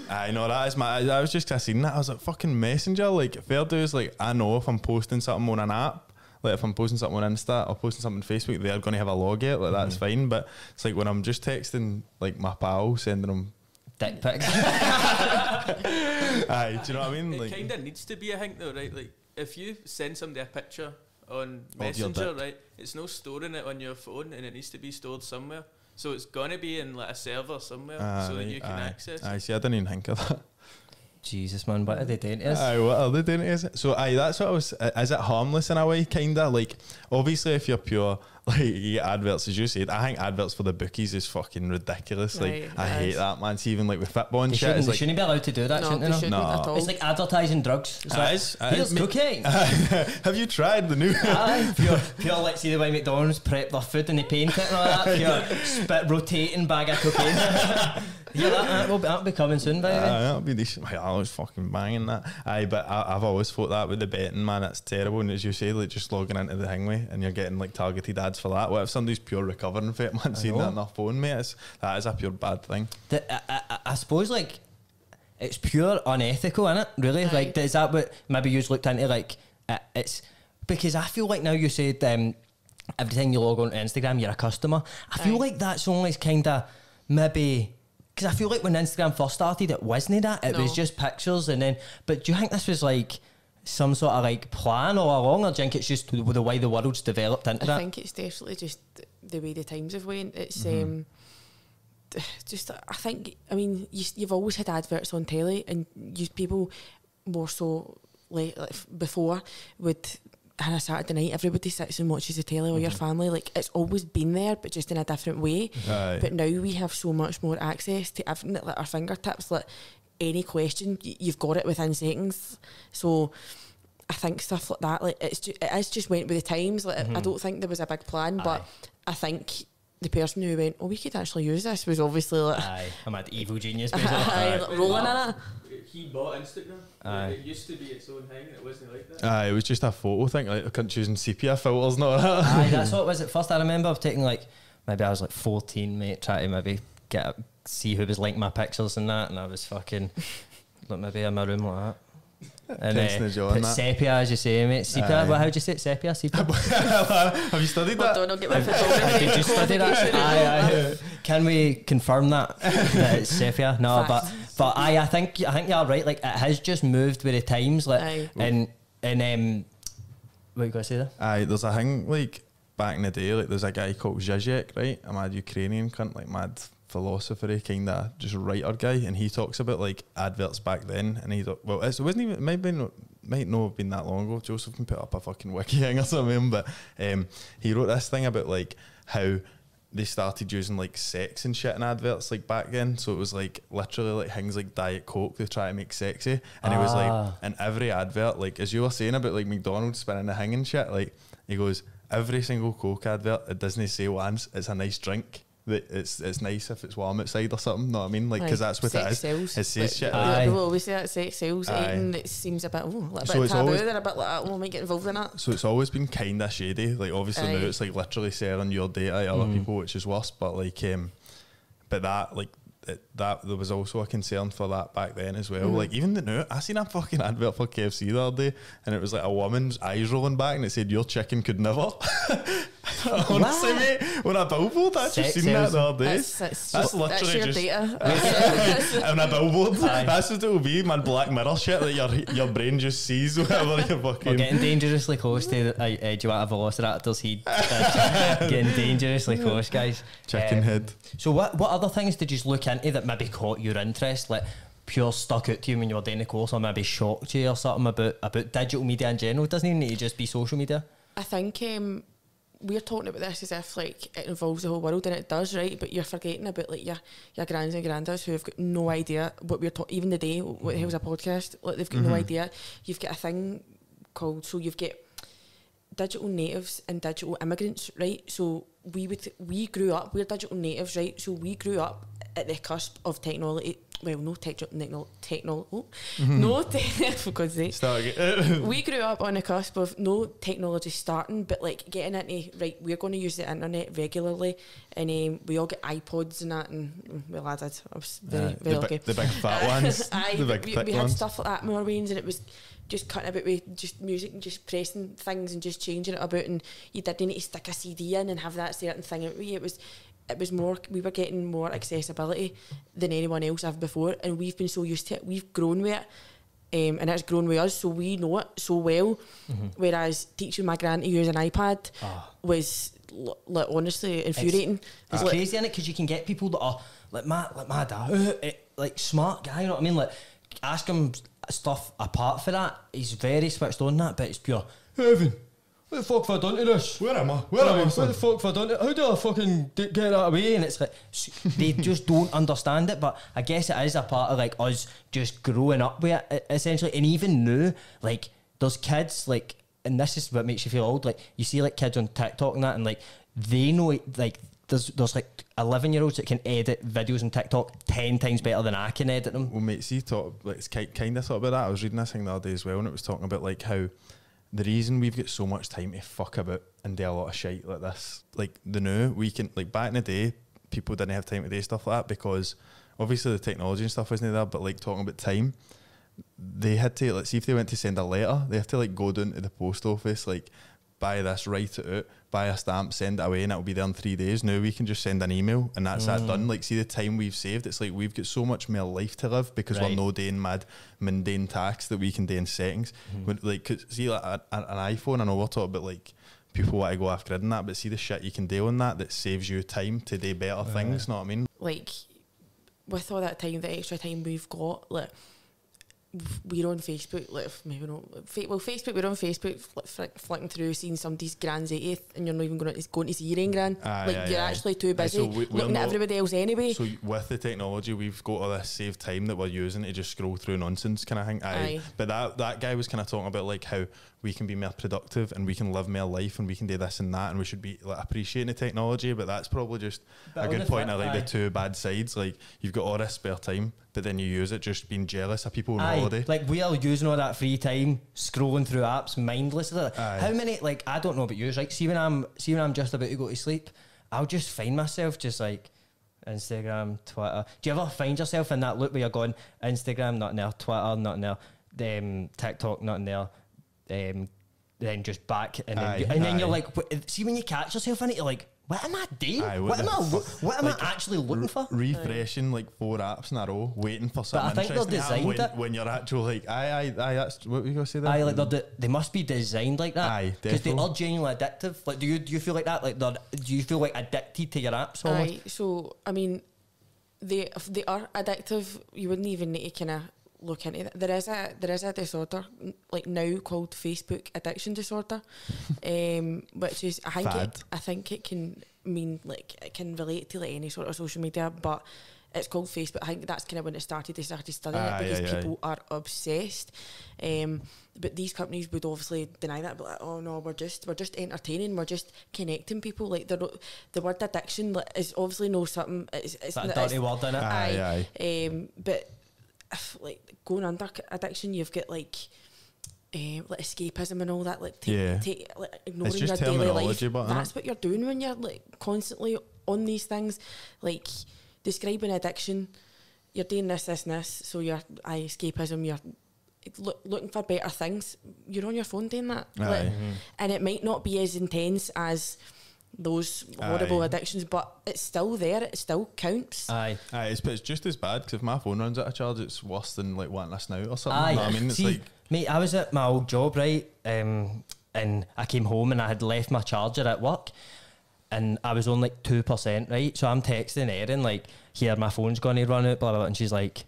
I know, that is I was just seen that, I was like, fucking Messenger, like, fair dues, like, I know if I'm posting something on an app, like if I'm posting something on Insta or posting something on Facebook, they're going to have a log out, like, that's fine. But it's like when I'm just texting like my pal, sending them dick pics. Aye, do you know what I mean? It like, kind of needs to be a thing though, right? Like, if you send somebody a picture on Messenger, right, it's no storing it on your phone, and it needs to be stored somewhere. So it's going to be in like a server somewhere, so that you can access it. I see, I didn't even think of that. Jesus, man, what are they doing to us? Aye, what are they doing to us? So, that's what I was. Is it harmless in a way, kinda? Like, obviously, if you're pure, like, you get adverts, as you said. I think adverts for the bookies is fucking ridiculous. Like, I hate that, man. See, even like with football and shit, they shouldn't be allowed to do that, shouldn't they? Shouldn't at all. It's like advertising drugs. It's like, here's cocaine. Have you tried the new? Pure, let's see the way McDonald's prep their food and they paint it and all that. Pure spit rotating bag of cocaine. Yeah, that'll be coming soon, by the way. That'll be decent. I was fucking banging that. Aye, but I've always thought that with the betting, man, it's terrible. And as you say, like, just logging into the thing way and you're getting like targeted ads for that. What if somebody's pure recovering from it, man, seeing that on their phone, mate? That is a pure bad thing. I suppose, like, it's pure unethical, innit? Really? Aye. Like, is that what maybe you've looked into? Like, it's because I feel like now you said every time you log on to Instagram, you're a customer. I feel like that's only kind of maybe. Because I feel like when Instagram first started, it wasn't that. It was just pictures, and then. But do you think this was like some sort of like plan all along, or do you think it's just the way the world's developed into that? I think it's definitely just the way the times have went. It's just, I think, I mean, you've always had adverts on telly, and people more so like before would. On a Saturday night, everybody sits and watches the telly, or your family. Like, it's always been there, but just in a different way. Aye. But now we have so much more access to everything at our fingertips. Like, any question, you've got it within seconds. So I think stuff like that, like, it is just went with the times. Like, I don't think there was a big plan, but I think the person who went, oh, we could actually use this, was obviously like, I'm an evil genius. like, rolling in it. He bought Instagram. It used to be its own thing, and it wasn't like that. It was just a photo thing. Like, I couldn't choose sepia filters and all that. That's what it was at first. I remember taking, like, maybe I was like 14, mate, trying to maybe see who was liking my pictures and that, and I was fucking like maybe in my room like that. And Princeton John, put that. sepia, as you say, mate. Sepia, Aye. how do you say it? Sepia? Sepia? Have you studied that? Don't get my photography. Did you study that? Aye. Can we confirm that it's sepia? No, but I think you're right. Like, it has just moved with the times. Like, Aye. and what you got to say there? Aye, there's a thing like back in the day. Like, there's a guy called Zizek, right? A mad Ukrainian cunt, like mad philosopher, kind of just writer guy, and he talks about like adverts back then, and it wasn't even, might not have been that long ago. Joseph can put up a fucking wiki thing or something, but he wrote this thing about like how they started using like sex and shit in adverts like back then. So it was like literally like things like Diet Coke they try to make sexy, and it was like in every advert, like as you were saying about like McDonald's spinning the thing and shit, like he goes, every single Coke advert, it doesn't say once it's a nice drink. It's nice if it's warm outside or something. Know what I mean? Like, because that's what it is. Sells. It says shit. People always say that sex sells, and it seems a bit, a bit So it's taboo. always- They're a bit like, I might get involved in that. So it's always been kind of shady. Like, obviously now it's like literally selling your data to other people, which is worse. But like, but that like that there was also a concern for that back then as well. Like, even the new, I seen a fucking advert for KFC the other day, and it was like a woman's eyes rolling back, and it said, "Your chicken could never." Honestly, mate, when I billboard, I just Sex seen that the sales. other day. That's literally your just data. on a billboard. Aye. That's what it will be, man. Black Mirror shit that your brain just sees whatever you We're fucking. getting dangerously close to do you want a Velociraptor's head? Getting dangerously close, guys. Chicken head. So what other things did you look into that maybe caught your interest, like pure stuck out to you when you were doing the course, or maybe shocked you or something about digital media in general? It doesn't even need to just be social media. I think we're talking about this as if like it involves the whole world, and it does, right? But you're forgetting about like your grands and granddads who have got no idea what we're talking. Even the day, what the hell's a podcast? Like, they've got no idea. You've got a thing called, so you've got digital natives and digital immigrants, right? So we grew up, we're digital natives, right? So we grew up at the cusp of technology. Well, no for God's sake. Start again. We grew up on the cusp of no technology starting, but like getting into, right, we're going to use the internet regularly, and we all get iPods and that, and well, I did. I was very lucky. The big fat ones. Aye, The big we thick had ones. stuff like that more ways, and it was just cutting about with just music and just pressing things and just changing it about, and you didn't need to stick a CD in and have that certain thing. It was more, we were getting more accessibility than anyone else have before, and we've been so used to it. We've grown with it, and it's grown with us, so we know it so well. Whereas teaching my gran to use an iPad was like honestly infuriating. It's like, crazy, innit? Because you can get people that are like my dad, like smart guy, you know what I mean? Like, ask him stuff apart for that. He's very switched on that, but it's pure Evan. What the fuck have I done to this? Where am I? What the fuck have I done to, how do I fucking get that away? And it's like, they just don't understand it. But I guess it is a part of like us just growing up with it, essentially. And even now, like, there's kids, like, and this is what makes you feel old, like, you see like kids on TikTok and that, and like, they know, like, there's like 11-year-olds that can edit videos on TikTok 10 times better than I can edit them. Well, mate, see, let's kind of talk about that. I was reading this thing the other day as well, and it was talking about like how the reason we've got so much time to fuck about and do a lot of shit like this, like the new, we can, like back in the day, people didn't have time to do stuff like that because obviously the technology and stuff wasn't there, but like talking about time, they had to, like, see if they went to send a letter, they have to like go down to the post office, like buy this, write it out, buy a stamp, send it away, and it'll be there in 3 days. Now we can just send an email and that's that done. Like, see the time we've saved, it's like we've got so much more life to live because we're no doing mad mundane tasks that we can do in settings. When, like, 'cause see like an iPhone, I know we're talking about like people want to go off grid and that, but see the shit you can do on that saves you time to do better things, know what I mean? like, with all that time, the extra time we've got, like, we're on Facebook, like, maybe not, Facebook, we're on Facebook, flicking through, seeing somebody's grand's 80th, and you're not even going to see your own gran. You're actually too busy looking at everybody else anyway. So with the technology, we've got all this saved time that we're using to just scroll through nonsense kind of thing. Aye. But that guy was kind of talking about like how we can be more productive and we can live more life and we can do this and that, and we should be like appreciating the technology. But that's probably just a good point of like the two bad sides. Like, you've got all this spare time, but then you use it just being jealous of people on holiday. Like, we are using all that free time scrolling through apps mindlessly. How many, like, I don't know about yours, right? See when I'm just about to go to sleep, I'll just find myself just like Instagram, Twitter. Do you ever find yourself in that loop where you're going Instagram, not there, Twitter, not there, TikTok, nothing there. Then just back, and then, Aye, then you're aye. like, see when you catch yourself in it, you're like, what am I doing? Aye, what am like, I actually looking for? Refreshing like 4 apps in a row, waiting for I something think they're interesting designed when you're actual like, aye, that's what were you gonna say there? Aye, like they must be designed like that. Aye, because they defo. are genuinely addictive. Like, do you feel like that? Like, do you feel like addicted to your apps? Almost? Aye, so I mean, they are addictive. You wouldn't even need to kind of look into that. There is a disorder like now called Facebook addiction disorder, which is I think it can mean like it can relate to like any sort of social media, but it's called Facebook. I think that's kind of when it started. They started studying it because people are obsessed. But these companies would obviously deny that. But like, oh no, we're just entertaining. We're just connecting people. Like the word addiction is obviously no something. It's that dirty word in it. Aye. But if, like going under addiction, you've got like escapism and all that. Like like ignoring It's just your daily life. terminology, but That's what you're doing when you're like constantly on these things. Like describing addiction, you're doing this, so you're escapism, you're looking for better things, you're on your phone doing that. Like, and it might not be as intense as those horrible addictions, but it's still there, it still counts. It's just as bad, because if my phone runs out of charge, it's worse than like wanting a snout or something. Aye. You know what I mean? It's See, like, mate, I was at my old job, right, and I came home and I had left my charger at work, and I was on like 2%, right? So I'm texting Erin like, here, my phone's going to run out, blah, blah, blah. And she's like,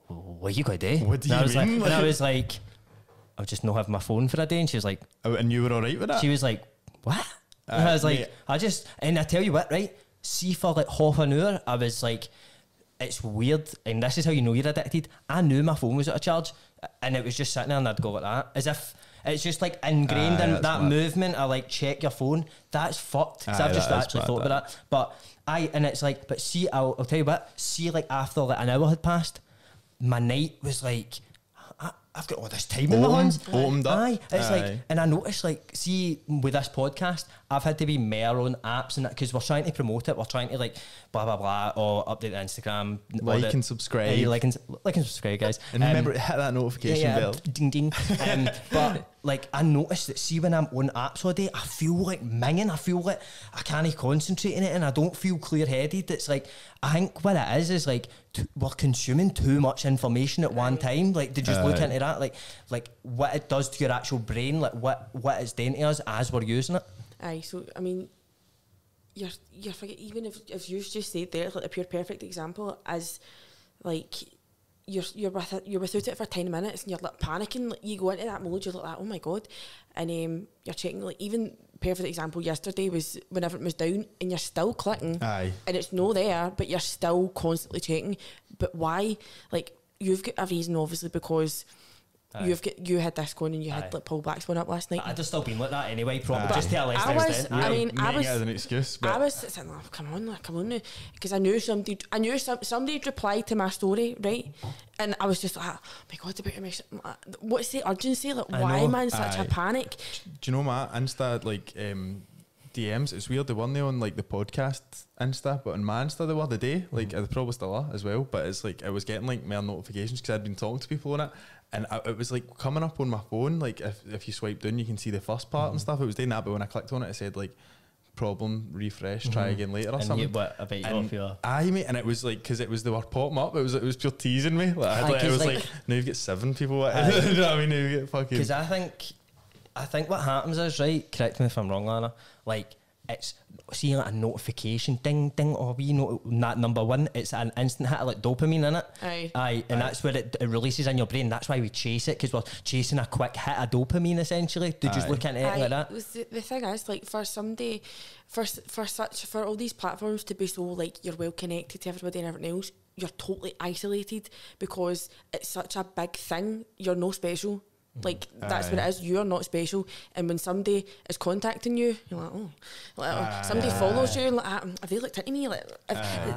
what are you going to do? What do you mean? And I was like, I'll just not have my phone for a day. And she was like... And you were all right with that? She was like, what? And I was like, mate. And I tell you what, right? See, for like half an hour, I was like, it's weird. And this is how you know you're addicted. I knew my phone was out of charge, and it was just sitting there, and I'd go like that. As if... It's just like ingrained in that movement of like check your phone. That's fucked. Because I've just actually thought about that. But and it's like, but see, I'll tell you what, see, like after like an hour had passed, my night was like, I've got all this time in my hands. Opened up. Aye, it's like, and I noticed like, see, with this podcast, I've had to be more on apps and that because we're trying to promote it. We're trying to like blah blah blah or update the Instagram, like and subscribe, like and subscribe, guys. And remember, hit that notification bell. Ding ding. But like, I noticed that see when I'm on apps all day, I feel like minging. I feel like I can't concentrate in it, and I don't feel clear headed. It's like, I think what it is like we're consuming too much information at one time. Like, did you just look into that? Like what it does to your actual brain, like what it's doing to us as we're using it. Aye, so I mean, you're forget, even if you just said there, like a pure perfect example as like you're without it for 10 minutes and you're like panicking, like you go into that mode, you're like, oh my god, and you're checking, like even perfect example yesterday was whenever it was down and you're still clicking, and it's no there, but you're still constantly checking. But why? Like, you've got a reason, obviously, because you had this going and you had like Paul Black's one up last night. I'd have still been like that anyway, probably just to a lesser extent. I was as an excuse, but I was saying, oh, come on now, because I knew somebody'd replied to my story, right? And I was just like, oh my god, what's the urgency? Like, why am I in such a panic? Do you know my Insta like DMs? It's weird, they weren't on like the podcast Insta, but on my Insta they were the day. Like they probably still are as well, but it's like I was getting like more notifications because I'd been talking to people on it, and it was like coming up on my phone. Like if you swipe down, you can see the first part and stuff. It was doing that, but when I clicked on it, it said like problem, refresh, try again later or something. Aye, mate, and it was like, because they were popping up, it was pure teasing me. Like, it was like, now you've got 7 people. You know what I mean? Now you get fucking. Because I think what happens is, right, correct me if I'm wrong, Lana, like, it's seeing like a notification, ding, ding, or that number 1, it's an instant hit of like dopamine in it. Aye. And that's where it releases in your brain. That's why we chase it, because we're chasing a quick hit of dopamine, essentially. To just look into it like that. The thing is, like, for somebody, for all these platforms to be so like you're well connected to everybody and everything else, you're totally isolated because it's such a big thing. You're no special. Like, that's what it is. You're not special. And when somebody is contacting you, you're like, oh. Like, somebody follows you, like, have they looked into me? Like,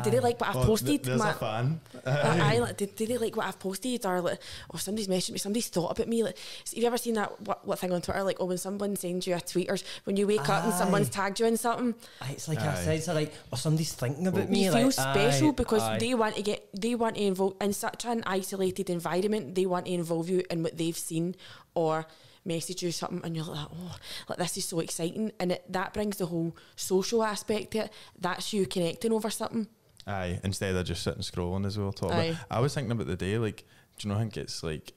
did they like what I've posted? There's a fan. Like, did they like what I've posted? Or like, oh, somebody's messaged me, somebody's thought about me. Like, have you ever seen that what thing on Twitter? Like, oh, when someone sends you a tweet, or when you wake up and someone's tagged you in something. It's like a sense of like, oh, somebody's thinking about me. You feel like, special because they want to involve in such an isolated environment. They want to involve you in what they've seen, or message you something and you're like, oh, like, this is so exciting, and that brings the whole social aspect to it. That's you connecting over something. Aye, instead of just sitting scrolling as well. I was thinking about the day, like, do you know, I think it's like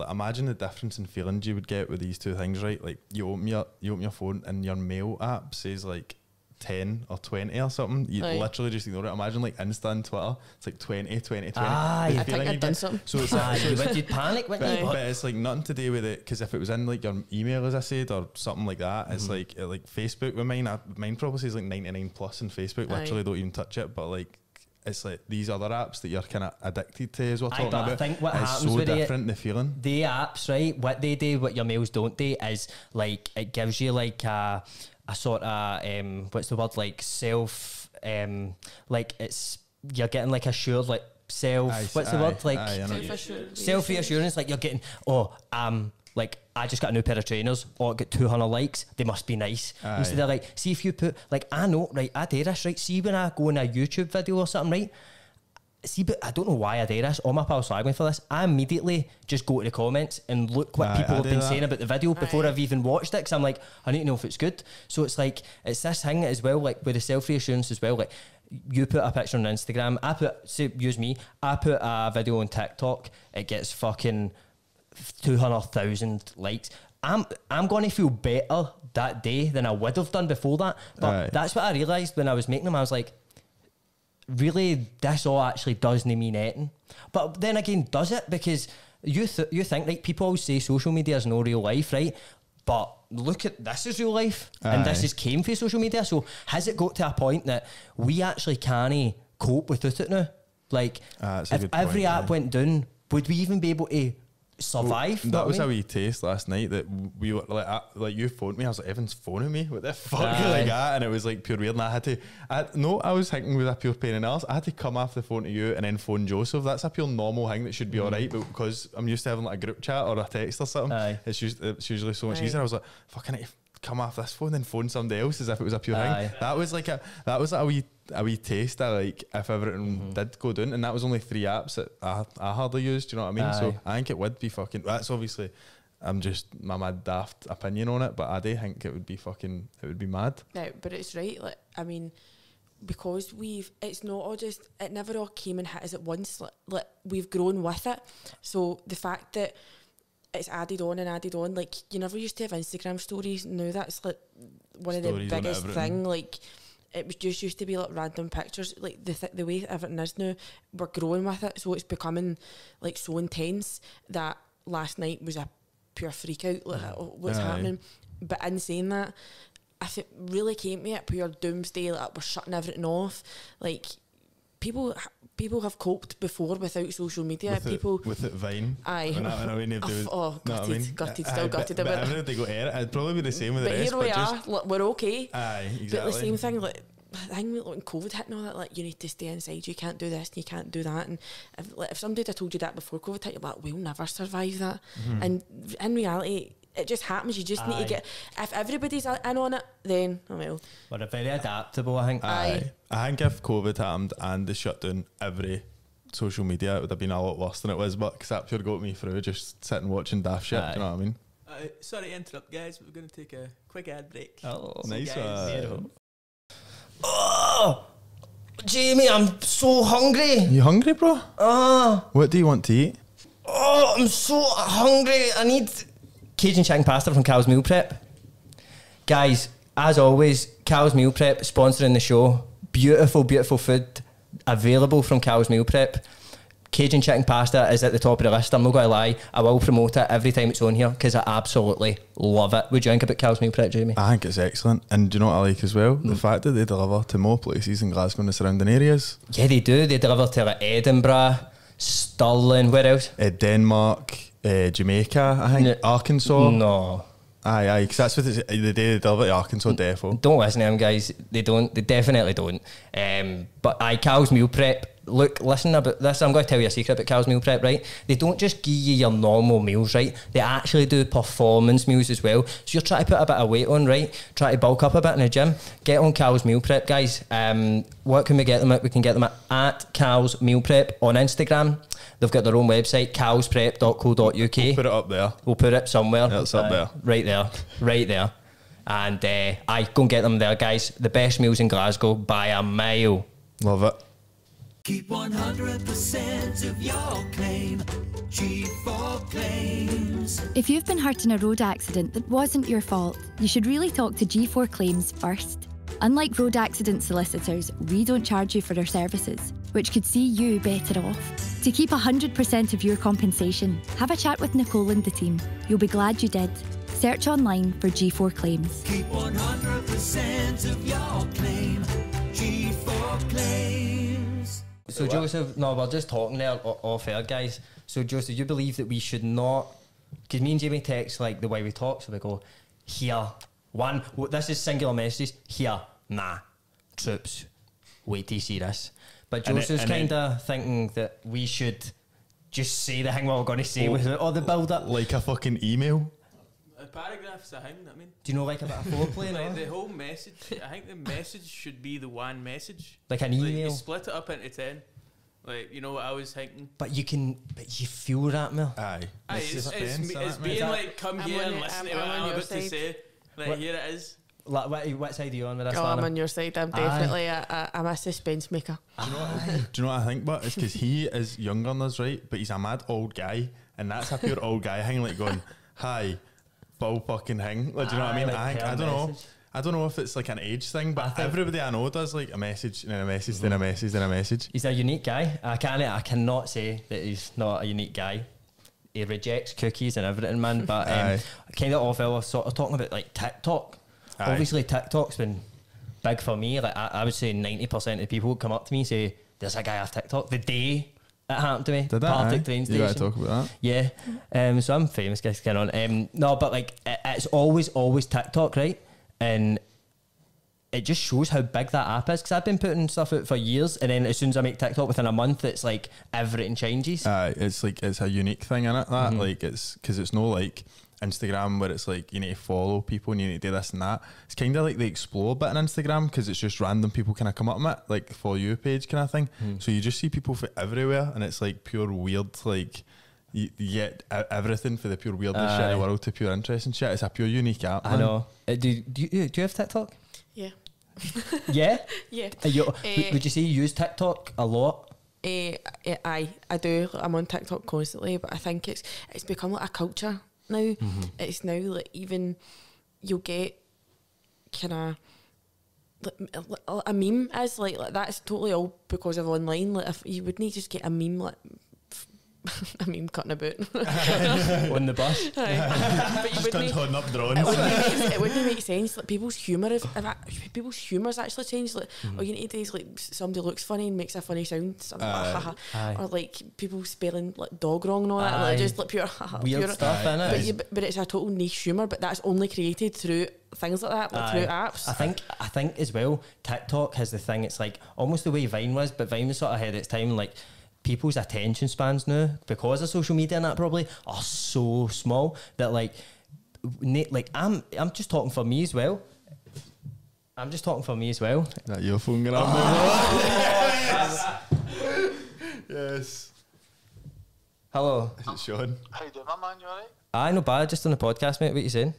imagine the difference in feelings you would get with these two things, right? Like, you open your phone and your mail app says like 10 or 20 or something, you literally just ignore it. Imagine like Insta and Twitter, it's like 20. I think I've done something. So it's you'd panic, wouldn't you? But it's like nothing to do with it, because if it was in like your email, as I said, or something like that, it's like Facebook with mine probably says like 99 plus in Facebook. Literally don't even touch it, but like it's like these other apps that you're kind of addicted to, as we're talking about. I think what it's happens so with different, the feeling. The apps, right, what they do, what your mails don't do, is like it gives you like a sort of what's the word, like self, like it's, you're getting like assured, like self, what's the word, like self reassurance, like you're getting, like, I just got a new pair of trainers, or got 200 likes, they must be nice. Instead of like, see if you put, like, I know, right, I do this, right, see when I go in a YouTube video or something, right, see, but I don't know why I do this, all my pals slag me for this, I immediately just go to the comments and look what people have been saying about the video before I've even watched it, because I'm like, I need to know if it's good. So it's like, it's this thing as well, like with the self-reassurance as well, like, you put a picture on Instagram, I put a video on TikTok, it gets fucking 200,000 likes. I'm going to feel better that day than I would have done before that. But that's what I realised when I was making them. I was like, really, this all actually doesn't mean anything. But then again, does it? Because you think, like, people always say social media is no real life, right? But look at, this is real life, and this is came from social media. So has it got to a point that we actually can't cope without it now? Like, if every app went down, would we even be able to survive? That was a wee taste last night that we were like you phoned me. I was like, Evan's phoning me, what the fuck, like that, and it was like pure weird. And I was thinking with a pure pain in the arse, I had to come off the phone to you and then phone Joseph. That's a pure normal thing that should be alright, but because I'm used to having like a group chat or a text or something, it's usually so much easier. I was like, fuck, I need to come off this phone and phone somebody else as if it was a pure thing. That was like a wee taste of like if everything did go down, and that was only 3 apps that I hardly used, you know what I mean? So I think it would be fucking, that's obviously, I'm just my mad daft opinion on it, but I do think it would be mad. No, but it's right, like, I mean, because it's not all just, it never all came and hit us at once, like we've grown with it. So the fact that it's added on, like, you never used to have Instagram stories, now that's like one of the biggest thing, like, it was just used to be like random pictures, like the way everything is now, we're growing with it, so it's becoming like so intense that last night was a pure freak out, like what's happening. But in saying that, if it really came to it, pure doomsday, like we're shutting everything off, like people have coped before without social media. With it Vine. Aye. Gutted. But everything they go air, it'd probably be the same with the rest. But here we are, like, we're okay. Aye, exactly. But the same thing, like, I think when COVID hit and all that, like, you need to stay inside, you can't do this and you can't do that. And if somebody had told you that before COVID hit, you're like, we'll never survive that. And in reality, it just happens. You just need to get, if everybody's in on it, then we're very adaptable, I think. I think if COVID happened and they shut down every social media, it would have been a lot worse than it was, but that pure got me through just sitting watching daft shit. Do you know what I mean? Sorry to interrupt, guys, but we're going to take a quick ad break. Nice one. Oh, Jamie, I'm so hungry. You hungry, bro? What do you want to eat? Oh, I'm so hungry. I need Cajun chicken pasta from Cal's Meal Prep. Guys, as always, Cal's Meal Prep sponsoring the show. Beautiful, beautiful food available from Cal's Meal Prep. Cajun chicken pasta is at the top of the list. I'm not going to lie, I will promote it every time it's on here because I absolutely love it. What do you think about Cal's Meal Prep, Jamie? I think it's excellent, and do you know what I like as well? The fact that they deliver to more places in Glasgow and the surrounding areas. Yeah, they do. They deliver to like Edinburgh, Stirling, where else? Denmark, Jamaica, I think, Arkansas. No. Aye, because that's what it's, the day they deliver to Arkansas defo. Don't listen to them, guys. They definitely don't. But Cal's Meal Prep, look, listen about this. I'm going to tell you a secret about Cal's Meal Prep, right? They don't just give you your normal meals, right? They actually do performance meals as well. So you're trying to put a bit of weight on, right? Try to bulk up a bit in the gym. Get on Cal's Meal Prep, guys. What can we get them at? We can get them at Cal's Meal Prep on Instagram. They've got their own website, calsprep.co.uk. We'll put it up there. We'll put it somewhere. Yeah, it's up there. Right there. And go and get them there, guys. The best meals in Glasgow by a mile. Love it. Keep 100% of your claim. G4 Claims. If you've been hurt in a road accident that wasn't your fault, you should really talk to G4 Claims first. Unlike road accident solicitors, we don't charge you for our services, which could see you better off. To keep 100% of your compensation, have a chat with Nicole and the team. You'll be glad you did. Search online for G4 Claims. Keep 100% of your claim. G4 Claims. So Joseph, no, we're just talking there off air, guys. So Joseph, you believe that we should not, because me and Jamie text like the way we talk, so we go, here, one, this is singular messages, here, nah, troops, wait till you see this. But Joseph's kind of thinking that we should just say the thing what we're going to say without all the build-up. Like a fucking email. A paragraph's a thing, I mean. Do you know like a bit of foreplay? Like no? the whole message, I think the message should be the one message. Like an Like email? you split it up into 10. Like, you know what I was thinking? But you feel that, Mel. Aye. Aye, it's being like, come here and listen to what I'm about to say. Like, here it is. Like, what side are you on with this, Oh, I'm Lanna? on your side. I'm definitely I'm a suspense maker. Do you know what I think? But it's because he is younger than us, right? But he's a mad old guy, and that's a pure old guy thing, like going, "Hi, full fucking thing." Like, do you know what I mean? Like I don't know. I don't know if it's like an age thing, but everybody I know does like a message and then a message, then a message, then a message. He's a unique guy. I cannot say that he's not a unique guy. He rejects cookies and everything, man. But kind of off hour, sort of talking about like TikTok. Aye. Obviously, TikTok's been big for me. Like I would say 90% of the people would come up to me and say, "There's a guy off TikTok." The day it happened to me, did that? Partick train station. You gotta talk about that. Yeah. So I'm famous, guys. Going on. No, but like it's always TikTok, right? And it just shows how big that app is. Because I've been putting stuff out for years, and then as soon as I make TikTok within a month, it's like everything changes. It's like it's a unique thing in it. That like it's because it's no like Instagram where it's like you need to follow people and you need to do this and that. It's kind of like the explore bit on Instagram because it's just random people kind of come up on it, like for you page kind of thing. So you just see people from everywhere, and it's like pure weird. Like you get everything for the pure weirdest shit in the world to pure interesting shit. It's a pure unique app. I know. Do you have TikTok? Yeah. Yeah. Yeah. Would you say you use TikTok a lot? I do. I'm on TikTok constantly, but I think it's become like a culture now. It's now like even you'll get kind of like a meme as like that's totally all because of online. Like if you wouldn't just get a meme like a meme cutting about on the bus. But you wouldn't holding up drones. it wouldn't make sense. Like people's humour's actually changed. Like all you need to do is like somebody looks funny and makes a funny sound, or like people spelling like dog wrong and all that. Like just like pure weird pure, stuff in it. But it's a total niche humour. But that's only created through things like that, like through apps. I think as well, TikTok has the thing. It's like almost the way Vine was, but Vine was sort of ahead of its time. Like people's attention spans now, because of social media and that probably, are so small that like I'm just talking for me as well. That your phone going up? Yes. Hello. Is it Sean? How you doing, my man? You alright? Aye, no bad. Just on the podcast, mate. What you saying?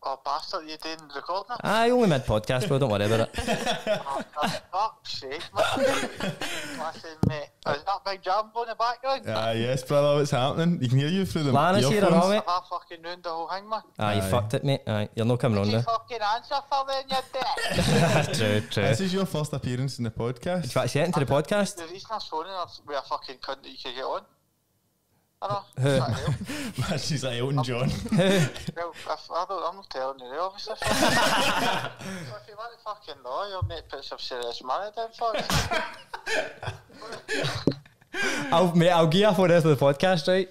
Oh, bastard, you doing recording it? Aye, only mid-podcast, bro. Don't worry about it. Oh, for fuck's sake, man. Listen, mate. Is that big Jambo in the background? Yes, brother, what's happening? You can hear you through the Lanna's here and all, mate. I fucking ruined the whole thing, man. Aye, you fucked it, mate. Aye, you're not coming on Did now. you fucking answer for then, you dick? True. This is your first appearance in the podcast. In fact, she into the podcast. The reason I was phoning is with a fucking cunt that you can get on. I know. Man, she's like Elton John. Well, I'm not telling you, obviously. So if you want to fucking know, your mate put some serious money down for it. I'll gear for this for the podcast, right?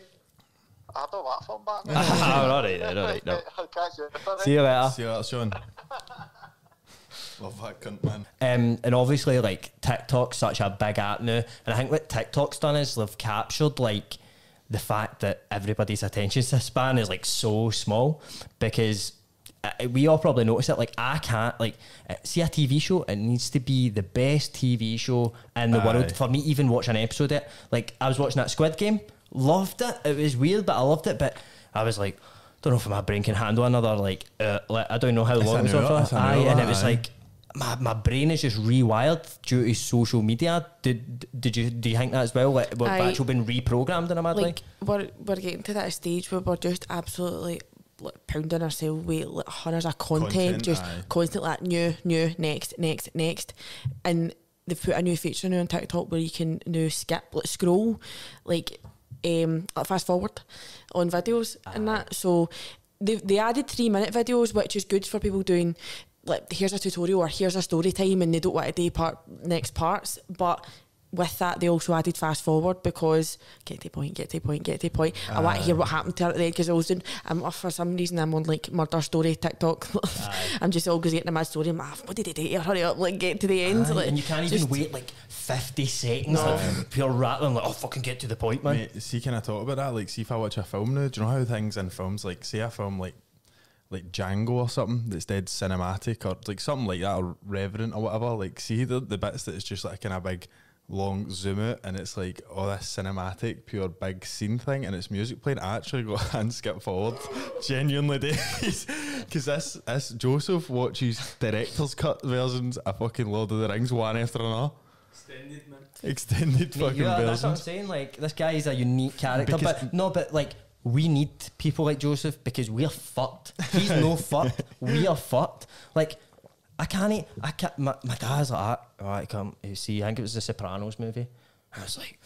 I don't want phone back. Alright then, alright. No. I'll catch you. See you later. See you later, Sean. Love that cunt, man. And obviously, like, TikTok's such a big app now, and I think what TikTok's done is they've captured, like, the fact that everybody's attention span is, like, so small, because we all probably notice it. Like, I can't, like, see a TV show, it needs to be the best TV show in the world for me even watch an episode of it. Like, I was watching that Squid Game, loved it. It was weird, but I loved it. But I was like, don't know if my brain can handle another, like I don't know how long it was for. And it was like, my brain is just rewired due to social media. Do you think that as well? Like, we're actually being reprogrammed in a mad way? We're getting to that stage where we're just absolutely like pounding ourselves with like hundreds of content just constantly like new, next. And they've put a new feature now on TikTok where you can now scroll, like fast forward on videos and that. So they added 3-minute videos, which is good for people doing like, here's a tutorial or here's a story time, and they don't want to do next parts. But with that, they also added fast forward because get to the point. I want to hear what happened to her at the end, because I was doing, for some reason I'm on like murder story TikTok. I'm just always getting a mad story. I'm like, what did they do here? Hurry up, like, get to the end. Like, and you can't even wait like 50 seconds. No. Like, pure rattling, like, oh, fucking get to the point, man. Mate, see, can I talk about that? Like, see if I watch a film now, do you know how things in films, like, say a film like Django or something that's dead cinematic or like something like that, or Revenant or whatever, like, see the bits that it's just like kind of big long zoom out and it's like all this cinematic pure big scene thing and it's music playing, I actually go and skip forward genuinely days, because this Joseph watches director's cut versions of fucking Lord of the Rings one after another. Extended fucking versions. That's what I'm saying, like, this guy is a unique character, but like, we need people like Joseph because we're fucked. He's no fucked. We are fucked. Like, I can't. My dad's like, alright, come. You see, I think it was the Sopranos movie. I was like,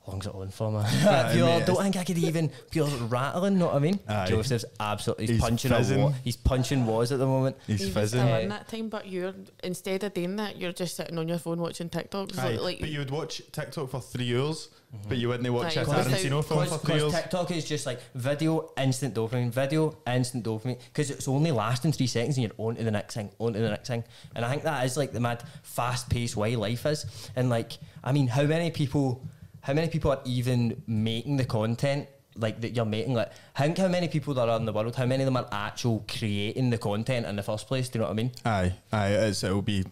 how long's it on for, man? Don't think I could even pure rattling. Know what I mean? Joseph's absolutely he's punching he's punching walls at the moment. He's fizzing. In that time, but you're, instead of doing that, you're just sitting on your phone watching TikToks. Like, but you would watch TikTok for 3 hours, but you wouldn't watch a Tarantino film for 3 years. TikTok is just like video, instant dopamine, because it's only lasting 3 seconds and you're on to the next thing. And I think that is like the mad fast-paced way life is. And like, I mean, how many people are even making the content like that you're making? Like, think how many people there are in the world, how many of them are actual creating the content in the first place? Do you know what I mean? It'll be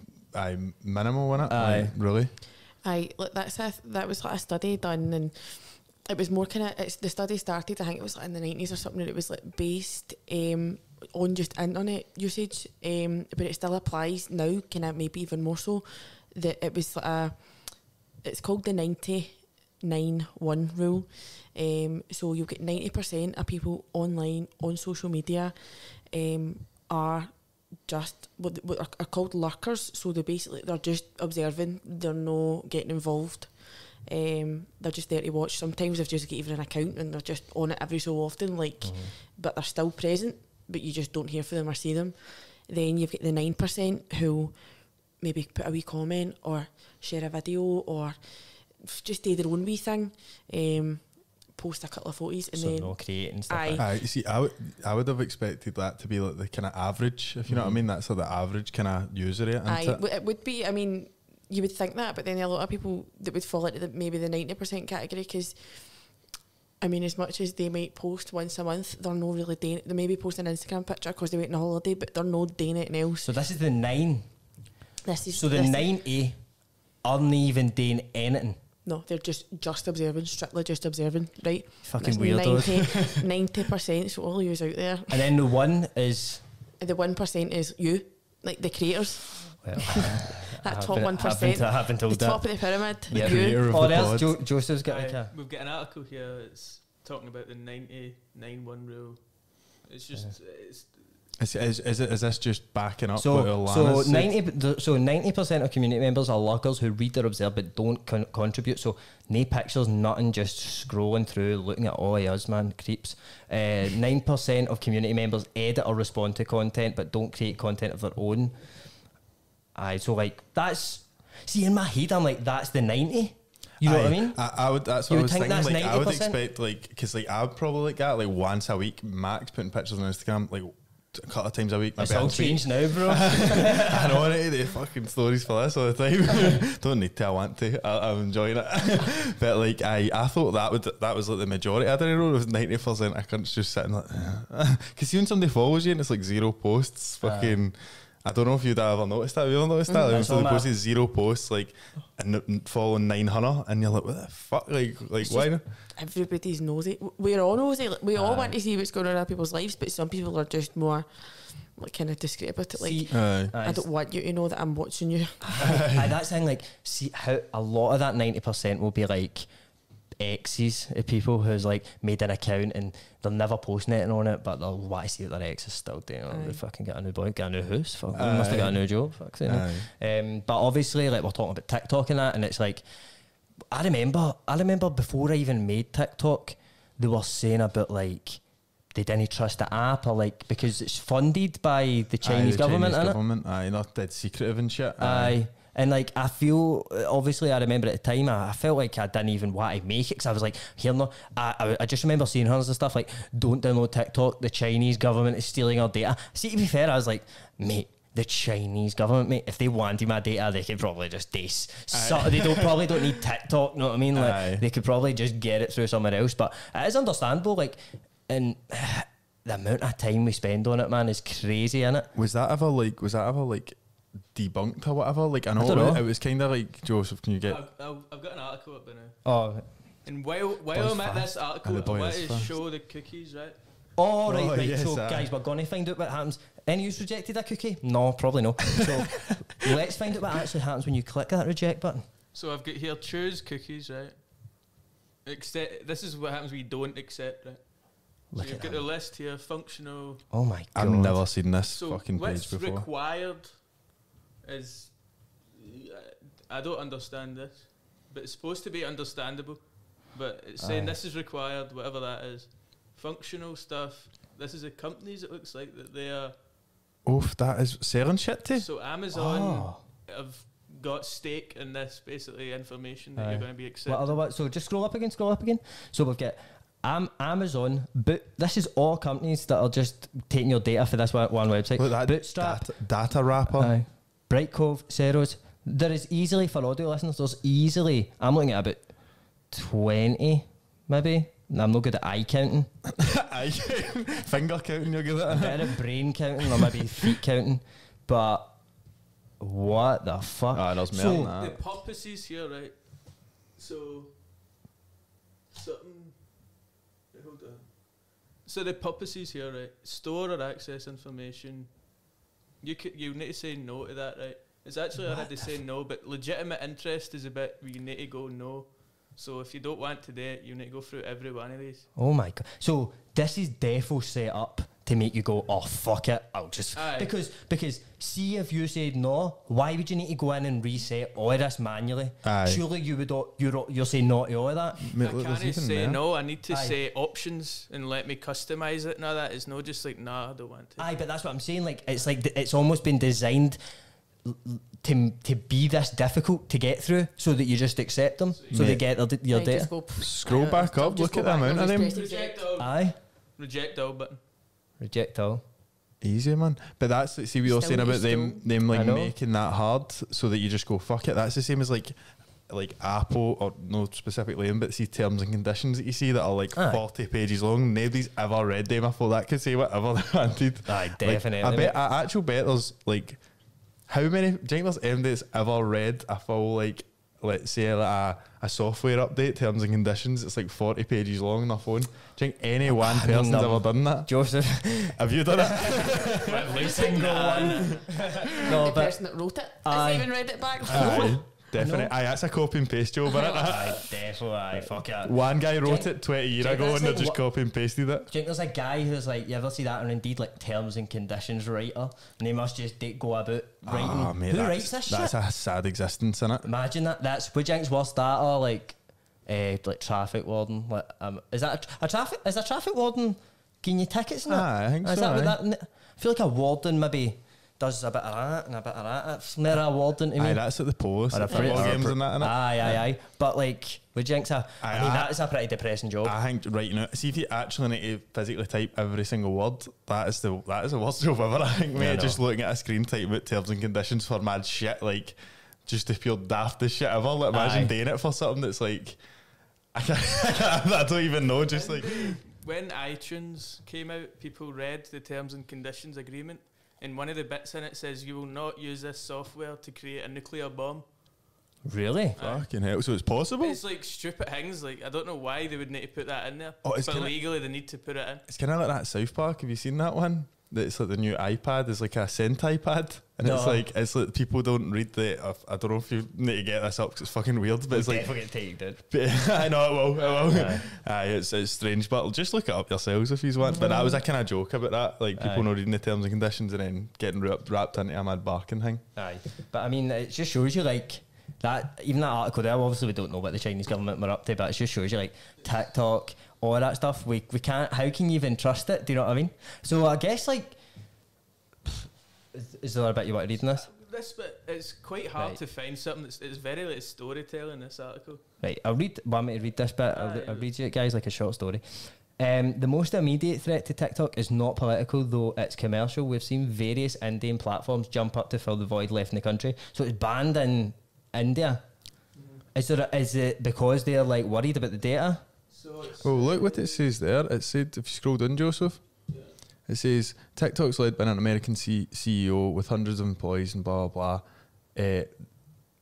minimal, won't it? Like, really? Look, that was like a study done, and it was more kind of, the study started, I think it was like in the 90s or something, and it was like based on just internet usage, but it still applies now, kind of maybe even more so. That it was like it's called the 90-9-1 rule. So you'll get 90% of people online on social media are just what are called lurkers. So they're just observing. They're not getting involved. They're just there to watch. Sometimes they've just got even an account and they're just on it every so often. Like, but they're still present, but you just don't hear from them or see them. Then you've got the 9% who maybe put a wee comment or share a video or just do their own wee thing, post a couple of photos, and then no creating stuff. You see, I would have expected that to be like the kind of average, if you know what I mean. That's like the average kind of user rate. It would be. I mean, you would think that, but then a lot of people that would fall into maybe the 90% category, because I mean, as much as they might post once a month, they're not really doing it. They maybe post an Instagram picture because they went on holiday, but they're not doing anything else. So this is the 9. So the 90 aren't even doing anything. No, they're just observing, strictly just observing, right? Fucking weirdos. 90%, so all yous out there. And then the 1 is... The 1% is you, like the creators. Well, that top 1%. I haven't told the that. top of the pyramid. Yeah. You. Oh, there's Joseph's got like a... We've got an article here that's talking about the 90-9-1 rule. It's just... Is this just backing up what Lanna said? 90% of community members are lurkers who read or observe but don't contribute. So no pictures, nothing, just scrolling through, looking at all us, man, creeps. 9% of community members edit or respond to content but don't create content of their own. So like, that's... See, in my head, I'm like, that's the 90. You know what I mean? I would. That's You what I would was think thinking. that's Like, I would 90%? expect because I would probably like that like once a week max, putting pictures on Instagram like a couple of times a week. It's all changed now, bro. I don't want to do fucking stories for this all the time. Don't need to. I want to. I'm enjoying it. But like I thought that was like the majority. I don't know. It was 90% of cunts just sitting like, because when somebody follows you and it's like 0 posts, fucking. I don't know if you'd ever noticed that. Have you ever noticed that? Like, so they posted 0 posts, like, and following 900, and you're like, what the fuck? Like why not? Everybody's nosy. We're all nosy. Like, we all want to see what's going on in other people's lives, but some people are just more like kind of discreet about it. Like, I don't want you to know that I'm watching you. That's the thing. Like, see how a lot of that 90% will be like exes of people who's like made an account and they'll never post anything on it, but they'll want to see what their ex is still doing. They fucking get a new boy, get a new house, fuck, they must have got a new job, fuck, you know. But obviously, like, we're talking about TikTok and that, and it's like, I remember before I even made TikTok, they were saying about like they didn't trust the app, or like because it's funded by the Chinese government, Aye, not dead secretive and shit. Aye. And like, I feel, obviously I remember at the time, I felt like I didn't even want to make it, because I was like, here no, I just remember seeing hundreds of stuff like, don't download TikTok, the Chinese government is stealing our data. See, to be fair, I was like, mate, the Chinese government, mate, if they wanted my data, they could probably just they probably don't need TikTok, you know what I mean? Like, they could probably just get it through somewhere else. But it is understandable, like, and the amount of time we spend on it, man, is crazy, innit? Was that ever like debunked or whatever? Like, I know. It was kind of like, Joseph, can you get... I've got an article up there now. Oh. And while I'm at this article, I want to show the cookies, right? Oh, right. Yes, so, guys, we're going to find out what happens. Any of you rejected a cookie? No, probably no. So, let's find out what actually happens when you click that reject button. So, I've got here, choose cookies, right? This is what happens when you don't accept, right? So you've got the list here, functional... Oh my God. I've never seen this fucking page before. What's required is... I don't understand this, but it's supposed to be understandable. But it's saying this is required, whatever that is. Functional stuff. This is a companies, it looks like, that they are... Oof, that is selling shit to? So Amazon have got stake in this, basically, information that you're going to be accepting. What other ones? So just scroll up again. So we've got Amazon, but this is all companies that are just taking your data for this one website. Look, that Bootstrap, data wrapper. Bright Cove, Ceros. There is easily, for audio listeners, I'm looking at about 20, maybe. I'm not good at eye counting. Finger counting, you're good at. I'm better at brain counting, or maybe feet counting. But what the fuck? There's more than that. The purposes here, right? So, something... Hold on. So the purposes here, right? Store or access information. You need to say no to that, right? It's actually already saying no, but legitimate interest is a bit where you need to go no. So if you don't want to do it, you need to go through every one of these. Oh my God. So this is defo set up to make you go, oh fuck it, I'll just... Because see, if you said no, why would you need to go in and reset all of this manually? Surely you would, you're saying no to all of that? I can't say no, I need to say options and let me customise it and all that. It's not just like, nah, I don't want to. But that's what I'm saying, like, it's almost been designed to be this difficult to get through, so that you just accept them, so they get your data. Scroll back up, look at the amount of them. Reject all button. Reject all. Easy, man. But that's, see what you're saying about them like making that hard so that you just go fuck it. That's the same as like Apple, or no specifically, but see terms and conditions that you see that are like 40 pages long. Nobody's ever read them. I thought that could say whatever they wanted. Definitely. I actually bet there's like, how many, do you think there's anybody that's ever read a full, like, let's say like a software update, terms and conditions, it's like 40 pages long on their phone? Do you think any one person's ever done that? Joseph. Have you done it? Every single one. No, the person that wrote it has even read it back. Definitely. That's a copy and paste job, isn't it? Definitely. Fuck it. One guy wrote it 20 years ago and they just copy and pasted it. Do you think there's a guy who's like, you ever see that on Indeed, like terms and conditions writer, and they must just go about writing? Mate, who writes this shit? That's a sad existence, isn't it? Imagine that. What do you think's worse, that or like traffic warden? Like, is that a traffic warden? Giving you tickets? I think so. I feel like a warden maybe does a bit of that and a bit of that. It's more rewarding to me. Aye, that's at the post. Or a Football games and that, innit? Aye. But like, would you think so? I mean, that is a pretty depressing job. I think right now, see if you actually need to physically type every single word, that is the worst job ever. I think, mate, just looking at a screen typing out terms and conditions for mad shit, like just the pure daftest shit ever. Like, imagine doing it for something that's like, I don't even know. Just like when iTunes came out, people read the terms and conditions agreement, and one of the bits in it says you will not use this software to create a nuclear bomb. Really? Fucking hell, so it's possible? It's like stupid things. Like, I don't know why they would need to put that in there, Oh, it's but kinda- legally they need to put it in. It's kind of like that South Park. Have you seen that one? It's like the new iPad is like a Sentai pad, and No. it's like people don't read the. I don't know if you need to get this up because it's fucking weird, but it's like definitely get tagged, but I know it will. Aye, it's strange, but just look it up yourselves if you want. But that was a kind of joke about that, like people not reading the terms and conditions and then getting wrapped into a mad barking thing. Aye, but I mean, it just shows you like that. Even that article there, obviously we don't know what the Chinese government were up to, but it just shows you like TikTok, all that stuff. We can't. How can you even trust it? Do you know what I mean? So I guess like, is there a bit you want to read in this? This bit, it's quite hard Right. to find something that's it's very like storytelling. This article. Right, want me to read this bit? I'll read you it, guys, like a short story. The most immediate threat to TikTok is not political, though it's commercial. We've seen various Indian platforms jump up to fill the void left in the country. So it's banned in India. Is it because they're like worried about the data? So it's Oh, look what it says there. It said, if you scroll down, Joseph, it says TikTok's led by an American CEO with hundreds of employees and blah blah blah.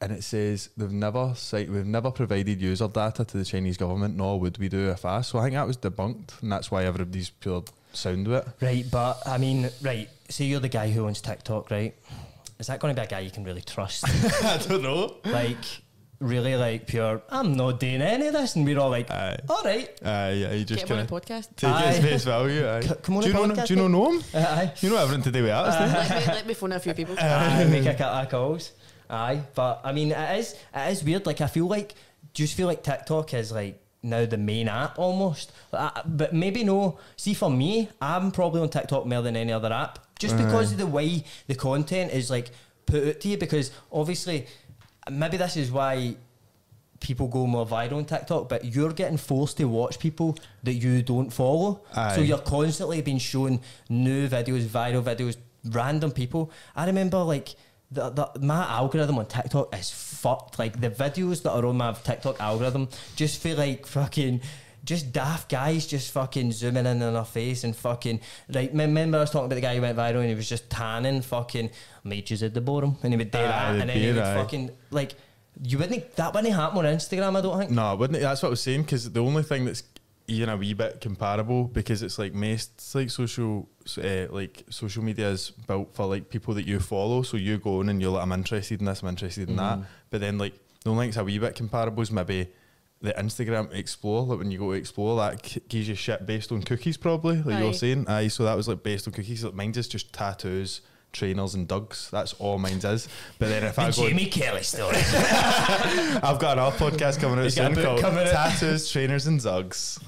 And it says we've never provided user data to the Chinese government, nor would we do if asked. So I think that was debunked, and that's why everybody's pure sound with it. Right, but I mean, right. So you're the guy who owns TikTok, right? Is that going to be a guy you can really trust? I don't know. Like, really, like pure. I'm not doing any of this, and we're all like, all right. Yeah, you just Get him on kind a of podcast. take it as face value. Aye. Come on, do you know? podcast, Do you know him? Aye. You know everything to do with that, Let me phone a few people. Make a couple of calls. Aye, but I mean, it is weird. Like, I feel like, just feel like TikTok is like now the main app almost. But maybe no. See, for me, I'm probably on TikTok more than any other app, just because of the way the content is like put out to you. Because obviously, maybe this is why people go more viral on TikTok, but you're getting forced to watch people that you don't follow. Aye. So you're constantly being shown new videos, viral videos, random people. I remember like my algorithm on TikTok is fucked. Like the videos that are on my TikTok algorithm just feel like fucking just daft guys just fucking zooming in on their face and fucking like, remember I was talking about the guy who went viral and he was just tanning fucking mages at the bottom, and he would do that, and then he would fucking like, that wouldn't happen on Instagram, I don't think. No, wouldn't it? That's what I was saying, because the only thing that's even a wee bit comparable, because it's like most like social media is built for like people that you follow, so you go on and you're like, I'm interested in this, I'm interested in that, but then like the only thing that's a wee bit comparable is maybe the Instagram Explore. Like when you go to Explore, that gives you shit based on cookies, probably, like you were saying. Aye, so that was like based on cookies. Like mine's is just tattoos, trainers and Dougs. That's all mine's is. But then if I go Jamie Kelly story. I've got another podcast coming out soon called Tattoos, Trainers and Zugs.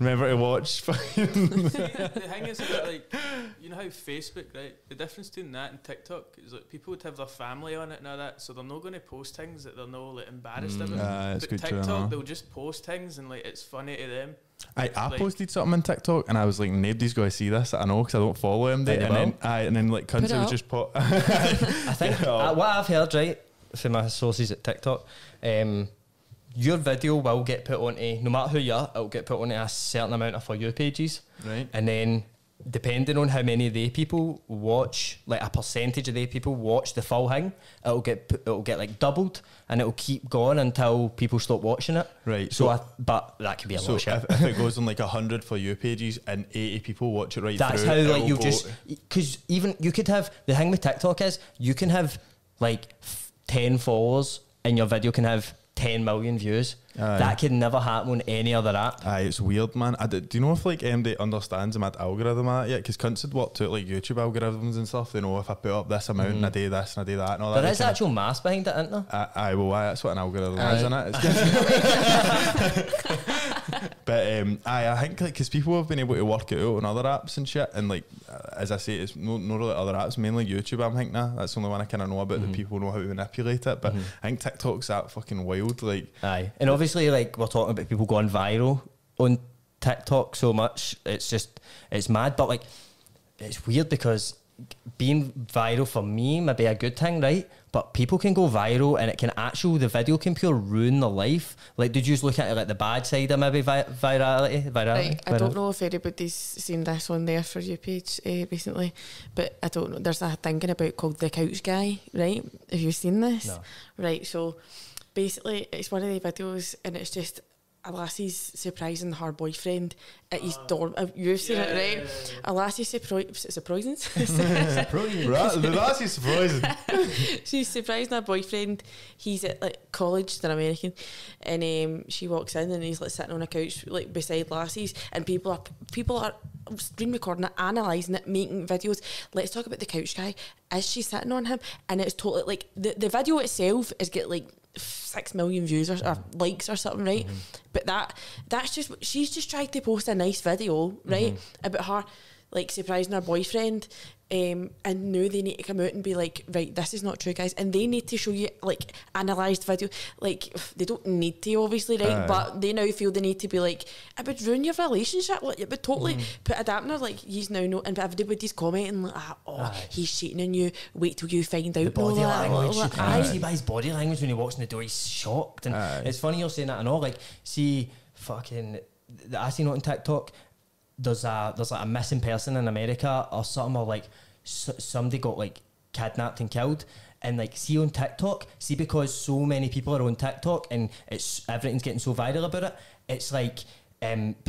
Remember to watch. See, the thing is about like, you know how Facebook, right? The difference between that and TikTok is like people would have their family on it and all that, so they're not going to post things that they're not like embarrassed about. it's But good to know. TikTok, they'll just post things and like it's funny to them. I Like- posted something on TikTok and I was like, nobody's going to see this. I know, because I don't follow him. And then like Put it cunts would up. just put. I think what I've heard, right, from my sources at TikTok, your video will get put onto, no matter who you are, it'll get put onto a certain amount of For You pages. Right. And then, depending on how many of they people watch, like a percentage of they people watch the full thing, it'll get like doubled, and it'll keep going until people stop watching it. Right. So, but that could be a lot So of shit. if it goes on like 100 For You pages and 80 people watch it That's through, how like it'll you go- just, because even you could have, the thing with TikTok is you can have like 10 followers and your video can have 10 million views. Aye. That could never happen on any other app. Aye, it's weird, man. Do you know if like MD understands the mad algorithm of that yet? Because cunts had worked out like YouTube algorithms and stuff. They know if I put up this amount and I do this and I do that and all that. There is actual maths behind it, isn't there? Aye, well, that's what an algorithm is, isn't it? But I think like because people have been able to work it out on other apps and shit, and like as I say, it's no really other apps, mainly YouTube. I'm thinking that's the only one I kind of know about that people know how to manipulate it. But I think TikTok's that fucking wild. Like, aye, and obviously like we're talking about people going viral on TikTok so much. It's mad, but like it's weird because being viral for me may be a good thing, right? But people can go viral and the video can pure ruin their life. Like, did you just look at it like the bad side of maybe virality? Right, I don't know if anybody's seen this on there for your page recently, but I don't know. There's a thing about called The Couch Guy, right? Have you seen this? No. Right, so basically it's one of the videos and it's just a lassie's surprising her boyfriend at his dorm. You've seen it, right? Yeah. A lassie surprising. The lassie's surprising. She's surprising her boyfriend. He's at like college, they're American, and she walks in and he's like sitting on a couch like beside lassies, and people are screen recording it, analysing it, making videos. Let's talk about the couch guy. Is she sitting on him? And it's totally like the video itself is get like 6 million views or likes or something, right? But that's just, she's just tried to post a nice video, right, about her like surprising her boyfriend, and now they need to come out and be like, right, this is not true, guys, and they need to show you like analysed video. Like, they don't need to, obviously, right? But they now feel they need to be like, it would ruin your relationship. Like, it would totally put a dampener. Like, he's now not, and everybody's commenting like, he's cheating on you. Wait till you find out. The body language. You can see by his body language when he walks in the door, he's shocked. And it's funny you're saying that and all. Like, see, fucking, I seen it on TikTok. There's like a missing person in America or something, or like somebody got like kidnapped and killed, and like see on TikTok, see because so many people are on TikTok and everything's getting so viral about it, it's like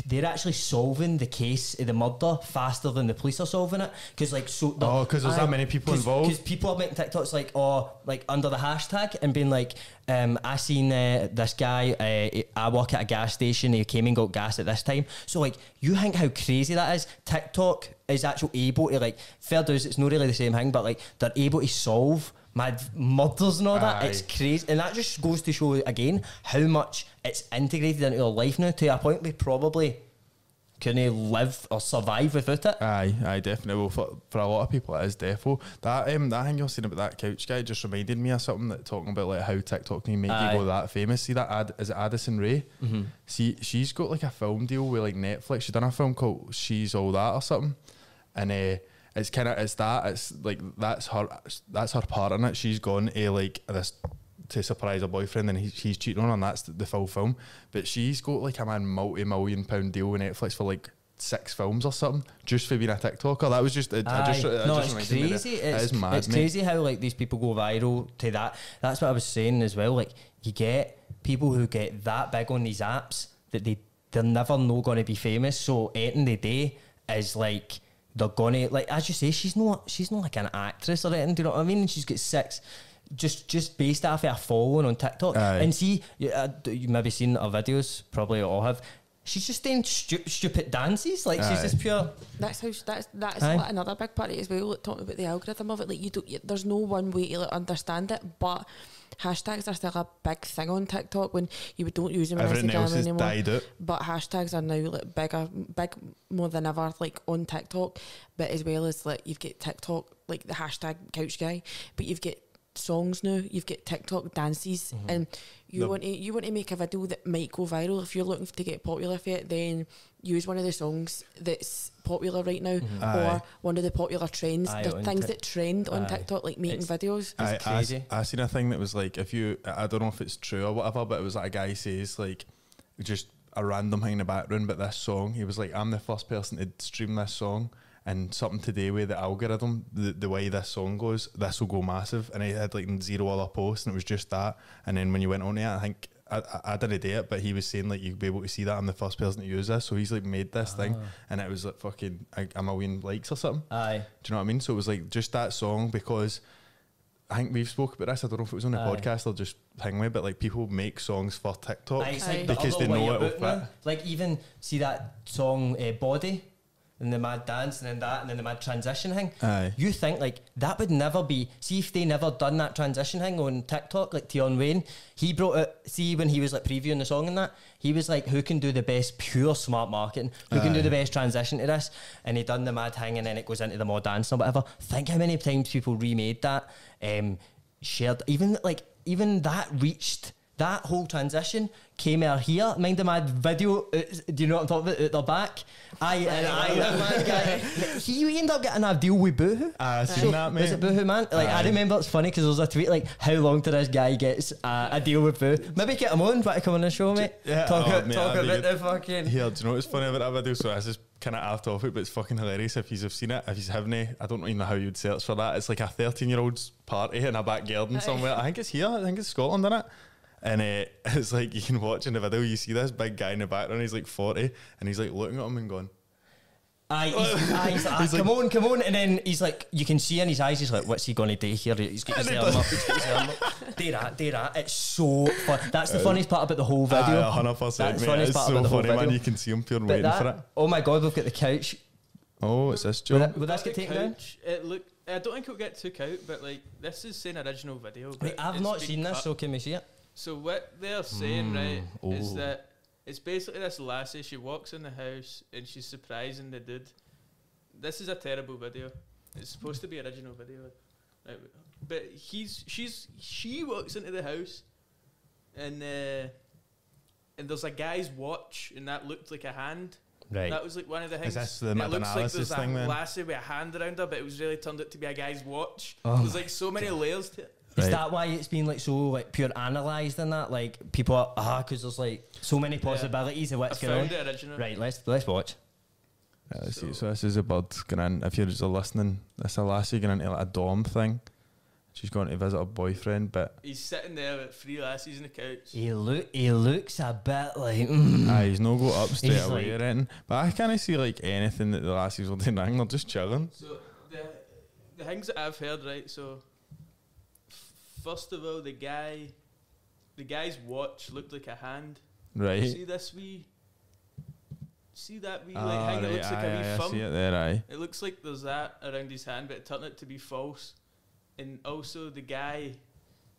they're actually solving the case of the murder faster than the police are solving it, because like because there's that many people involved, because people are making TikToks like under the hashtag and being like, I seen this guy, I work at a gas station, he came and got gas at this time. So like, you think how crazy that is? TikTok is actually able to, like, fair dues, it's not really the same thing, but like they're able to solve mad murders and all that. It's crazy, and that just goes to show again how much it's integrated into their life now, to a point we probably couldn't live or survive without it. Aye, definitely. Well, for a lot of people it is defo. That thing you're saying about that couch guy just reminded me of something, that talking about like how TikTok can make you go that famous. See that is it Addison Rae? See, she's got like a film deal with like Netflix. She's done a film called She's All That or something, and it's like that's her part in it. She's gone to like this to surprise her boyfriend, and he's cheating on her, and that's the full film. But she's got like a multi-million pound deal with Netflix for like 6 films or something, just for being a TikToker. That was just it's crazy. It's mad. It's crazy how like these people go viral to that. That's what I was saying as well. Like, you get people who get that big on these apps that they're never going to be famous. So at the end of the day is like, they're gonna, like, as you say, she's not like an actress or anything, do you know what I mean? And she's got 6 just based off of her following on TikTok. And see, you maybe seen her videos, probably all have. She's just doing stupid dances, like she's just pure. That's like another big part of it as well. Like, talking about the algorithm of it, like there's no one way to like understand it, but hashtags are still a big thing on TikTok when you don't use them on Instagram anymore. Died out. But hashtags are now like big more than ever, like on TikTok. But as well as like you've got TikTok, like the hashtag couch guy, but you've got songs now, you've got TikTok dances, and you want to make a video that might go viral. If you're looking to get popular for it, then use one of the songs that's popular right now, or one of the popular trends. There's things that trend on TikTok, like making videos. It's crazy. I seen a thing that was like, I don't know if it's true or whatever, but it was like a guy says like, just a random thing in the background, but this song, he was like, I'm the first person to stream this song, and something to do with the algorithm, the way this song goes, this will go massive. And he had like 0 other posts, and it was just that. And then when you went on it, I think I didn't do it, but he was saying like, you'd be able to see that I'm the first person to use this. So he's like made this thing, and it was like fucking a million likes or something. Do you know what I mean? So it was like just that song, because I think we've spoke about this, I don't know if it was on the podcast or just hang with, but like people make songs for TikTok because they know it'll fit. Like, even see that song Body, and the mad dance and then that and then the mad transition thing. Aye. You think like that would never be, see if they never done that transition thing on TikTok, like Tion Wayne, he brought it, see when he was like previewing the song and that, he was like, who can do the best pure smart marketing, who can do the best transition to this, and he done the mad thing and then it goes into the mod dance or whatever. Think how many times people remade that, shared, even that reached, that whole transition came out here. Mind the mad video, do you know what I'm talking about, at the back? That mad guy, he ended up getting a deal with Boohoo. I seen that, mate. Was it Boohoo, man? Like, I remember it's funny because there was a tweet like, how long till this guy gets a deal with Boohoo? Maybe get him on, but to come on the show, mate. Yeah, talk mate, about the fucking... Here, do you know what's funny about that video? So this is kind of off topic, but it's fucking hilarious if you've seen it. If you haven't, I don't even know how you'd search for that. It's like a 13-year-old's party in a back garden somewhere. I think it's here. I think it's Scotland, isn't it? And it's like, you can watch in the video, you see this big guy in the background, he's like 40, and he's like looking at him and going, he's like, come on, and then he's like, you can see in his eyes, he's like, what's he gonna do here? He's got his arm up, do that, it's so fun. That's the funniest part about the whole video. 100%, mate, it's so funny, man, you can see him pure waiting for it. Oh my god, we've got the couch. Oh, it's this job. Will this get taken down? I don't think it'll get took out, but like, this is saying original video. Wait, I've not seen this, so can we see it? So what they're saying, is that it's basically this lassie, she walks in the house and she's surprising the dude. This is a terrible video. It's supposed to be original video. Right, but she walks into the house and there's a guy's watch and that looked like a hand. Right. That was like one of the things. Is this the mad analysis like thing, there's a then? lassie with a hand around her, but it was really turned out to be a guy's watch. Oh there's like so many layers to it. Is that why it's been like so like pure analysed in that? Like people are because there's like so many possibilities of what's going on. The original. Right, let's watch. Yeah, let's see. So this is a bird going in. If you're just listening, this is a lassie going into like a dorm thing. She's going to visit her boyfriend, but he's sitting there with 3 lassies on the couch. He looks a bit like. He's no go up straight He's away like, or anything. But I can't see like anything that the lassies are doing. They're just chilling. So the things that I've heard, right? So first of all, the guy's watch looked like a hand. Right. See this wee. See that wee like thing? It looks like a wee thumb. I see it there, It looks like there's that around his hand, but it turned out to be false. And also the guy,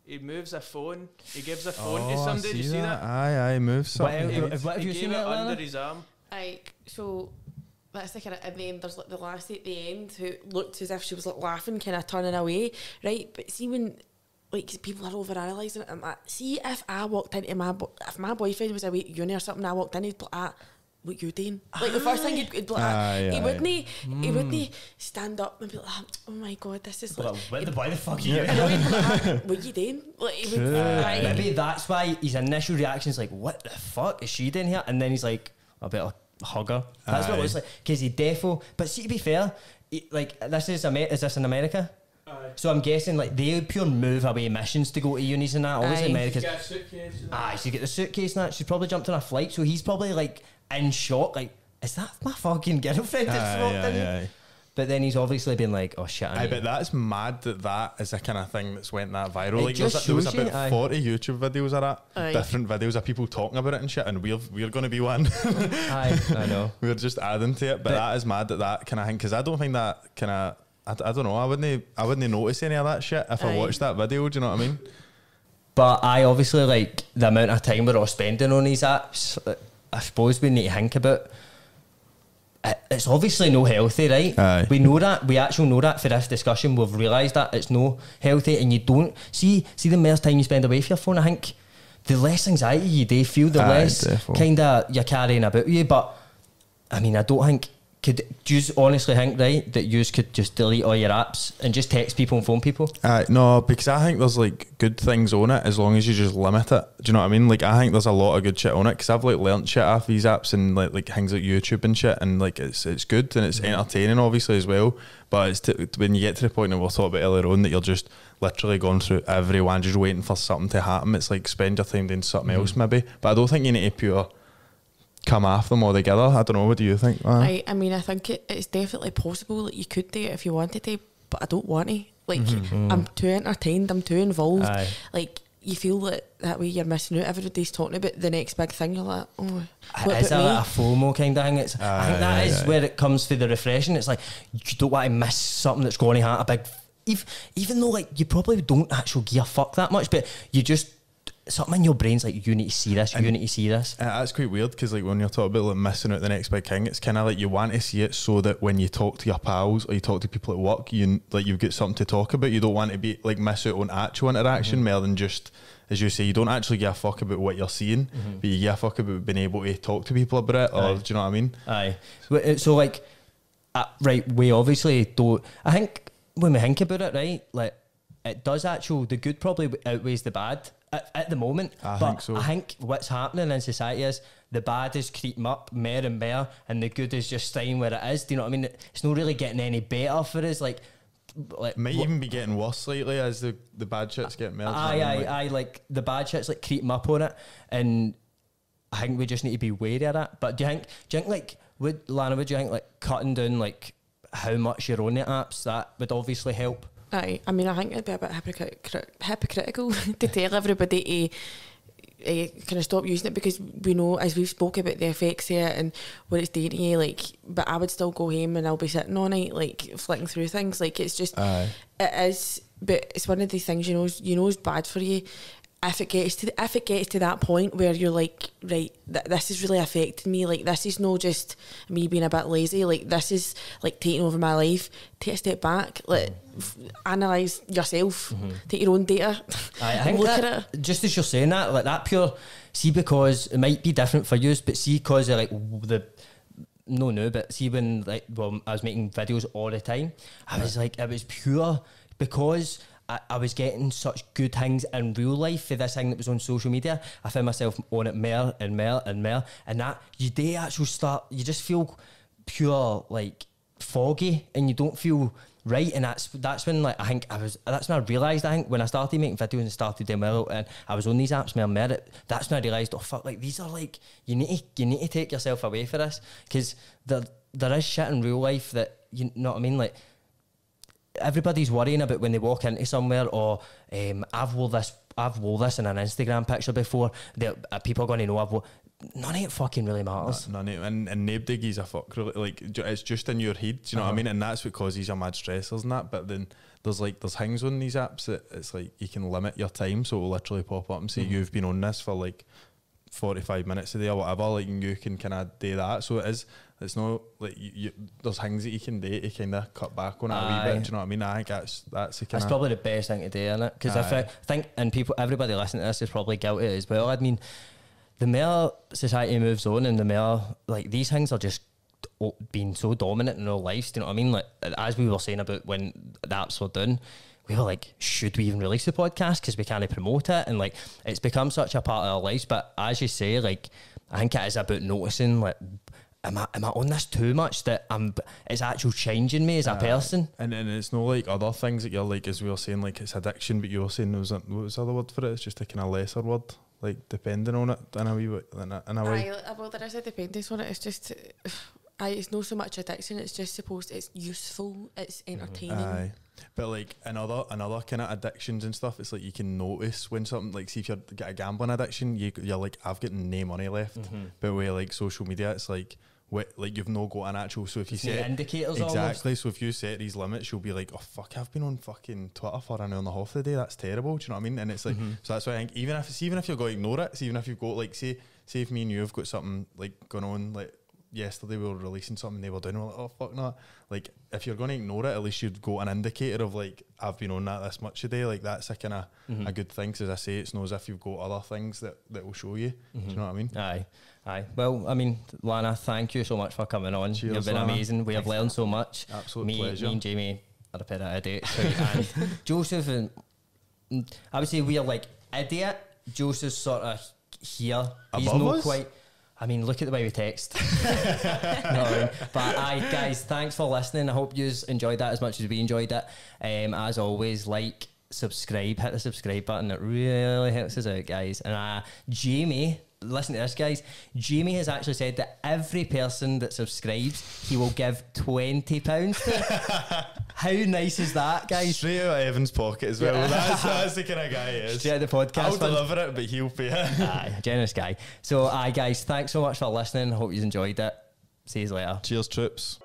he moves a phone. He gives a phone to somebody. Did you see that? Aye, moves something. What have you seen it under his arm? So that's the kind of, and then there's like the lassie at the end who looked as if she was like laughing, kind of turning away, right? But see when like people are over analysing it, I'm like, see if I walked into if my boyfriend was away at uni or something, I walked in, he'd be like, what you doing? Like the first thing he'd be like, he wouldn't stand up and be like, oh my god, this is like, why the fuck are you doing? What you doing? Like, he would, maybe that's why his initial reaction is like, what the fuck is she doing here? And then he's like, I better hug her. That's what it was like, because he defo. But see, to be fair, like this is this in America? So I'm guessing like they pure move away missions to go to unis and that. Obviously America's. She got a suitcase. She get the suitcase and that. She's probably jumped on a flight, so he's probably like in shock. Like, is that my fucking girlfriend that's walked in here? But then he's obviously been like, oh shit. I bet that's mad that is a kind of thing that's went that viral. It Like just there was shows you, about 40 YouTube videos of that, different videos of people talking about it and shit, and we're going to be one. I know. We're just adding to it, but that is mad that kind of thing, because I don't think that kind of. I don't know. I wouldn't notice any of that shit if I watched that video. Do you know what I mean? But I obviously like the amount of time we're all spending on these apps. I suppose we need to think about. It's obviously no healthy, right? Aye. We know that. We actually know that for this discussion. We've realised that it's no healthy, and you don't see the more time you spend away from your phone. I think the less anxiety you do feel, the less kind of you're carrying about you. But I mean, I don't think. Do you honestly think, right, that you could just delete all your apps and just text people and phone people? No, because I think there's like good things on it as long as you just limit it. Do you know what I mean? Like I think there's a lot of good shit on it, because I've like learnt shit off these apps and like things like YouTube and shit, and like it's good and it's entertaining obviously as well. But it's when you get to the point that we'll talk about earlier on, that you're just literally going through everyone just waiting for something to happen. It's like spend your time doing something else maybe. But I don't think you need to pure come off them all together. I don't know, what do you think? I mean, I think it's definitely possible that you could do it if you wanted to, but I don't want to. Like, I'm too entertained, I'm too involved. Like, you feel that way you're missing out. Everybody's talking about the next big thing. You're like, oh, what Is about that me? a FOMO kind of thing? I think that is where it comes for the refreshing. It's like you don't want to miss something that's going to have a big... Even though like you probably don't actually give a fuck that much, but you just... Something in your brain's like, you need to see this, you need to see this. That's quite weird, because like when you're talking about like missing out the next big thing, it's kind of like you want to see it so that when you talk to your pals or you talk to people at work, you've got something to talk about. You don't want to be like miss out on actual interaction more than just, as you say, you don't actually give a fuck about what you're seeing, but you give a fuck about being able to talk to people about it, or do you know what I mean? Aye. So like, right, we obviously don't... I think when we think about it, right, like it does actually... The good probably outweighs the bad at the moment. I think so. I think what's happening in society is the bad is creeping up more and more, and the good is just staying where it is. Do you know what I mean? It's not really getting any better for us. Like might even be getting worse slightly as the bad shit's getting more. Aye, like the bad shit's like creeping up on it, and I think we just need to be wary of that. But do you think like, Lanna, would you think like cutting down like how much you're on the apps, that would obviously help? Aye, I mean, I think it'd be a bit hypocritical to tell everybody to kind of stop using it, because we know, as we've spoke about, the effects of it and what it's doing to you, like, but I would still go home and I'll be sitting all night, like, flicking through things. Like, it's just, it is, but it's one of the things, you know is bad for you. If it gets to that point where you're like, right, this is really affecting me, like, this is not just me being a bit lazy, like, this is like taking over my life, take a step back, like, analyse yourself, take your own data, I think look that, at it. just as you're saying that, like that pure, see, because it might be different for you, but see, because of like but see when like, well, I was making videos all the time, I was like, it was pure because I was getting such good things in real life for this thing that was on social media. I found myself on it more and more and more, and that you do actually start, you just feel pure like foggy, and you don't feel right, and that's when like I think that's when I realised, I think when I started making videos and started doing well, and I was on these apps more and more, that's when I realised, oh fuck, like these are like, you need to take yourself away for this, because there is shit in real life that, you know what I mean, like everybody's worrying about when they walk into somewhere, or I've wore this in an Instagram picture before, people are going to know none of it fucking really matters. None of it, and nobody gives a fuck really. Like, it's just in your head, do you know what I mean? And that's what causes your mad stressors and that. But then there's things on these apps that it's like you can limit your time, so it'll literally pop up and say you've been on this for like 45 minutes a day or whatever, like, and you can kind of do that. So it's not like there's things that you can do to kind of cut back on it a wee bit, do you know what I mean? I think that's probably the best thing to do, isn't it? Because I think, and everybody listening to this is probably guilty as well. I mean, the more society moves on, and the more like these things are just being so dominant in our lives, do you know what I mean? Like, as we were saying about when the apps were done, we were like, should we even release the podcast because we can't promote it? And like, it's become such a part of our lives. But as you say, like, I think it is about noticing, like, am I on this too much that it's actually changing me as a person? And it's not like other things that you're like, as we were saying, like it's addiction, but you were saying what was the other word for it? It's just a kind of lesser word, like depending on it in a wee way. In a way. Well, there is a dependence on it. It's just, it's not so much addiction. It's just it's useful. It's entertaining. Aye. But like another kind of addictions and stuff, it's like you can notice when something, like, see if you've got a gambling addiction, you're like, I've got no money left. But with like social media, it's like, like you've no got an actual, so if you set indicators exactly almost. So if you set these limits, you'll be like, oh fuck, I've been on fucking Twitter for an hour and a half a day, that's terrible, do you know what I mean? And it's like, so that's why I think even if you're going to ignore it, even if you've got like, say if me and you have got something like going on, like yesterday we were releasing something they were doing, we're like, oh fuck no, like if you're going to ignore it, at least you've got an indicator of like, I've been on that this much a day, like that's a kind of a good thing, because as I say, it's not as if you've got other things that will show you, do you know what I mean? Aye. Well, I mean, Lanna, thank you so much for coming on. Cheers, You've been Lanna. amazing. We have learned so much. Absolute pleasure. Me and Jamie are a pair of idiots. Right? And Joseph, and I would say we are like idiot. Joseph's sort of here. He's Above not us? quite. I mean, look at the way we text. No, but guys, thanks for listening. I hope you enjoyed that as much as we enjoyed it. As always, like, subscribe, hit the subscribe button. It really helps us out, guys. And Jamie, listen to this, guys. Jamie has actually said that every person that subscribes, he will give £20 to. How nice is that, guys? Straight out of Evan's pocket as well. That's the kind of guy he is. Straight out of the podcast. I'll deliver it, but he'll pay it. Generous guy. So, guys, thanks so much for listening. Hope you enjoyed it. See you later. Cheers, troops.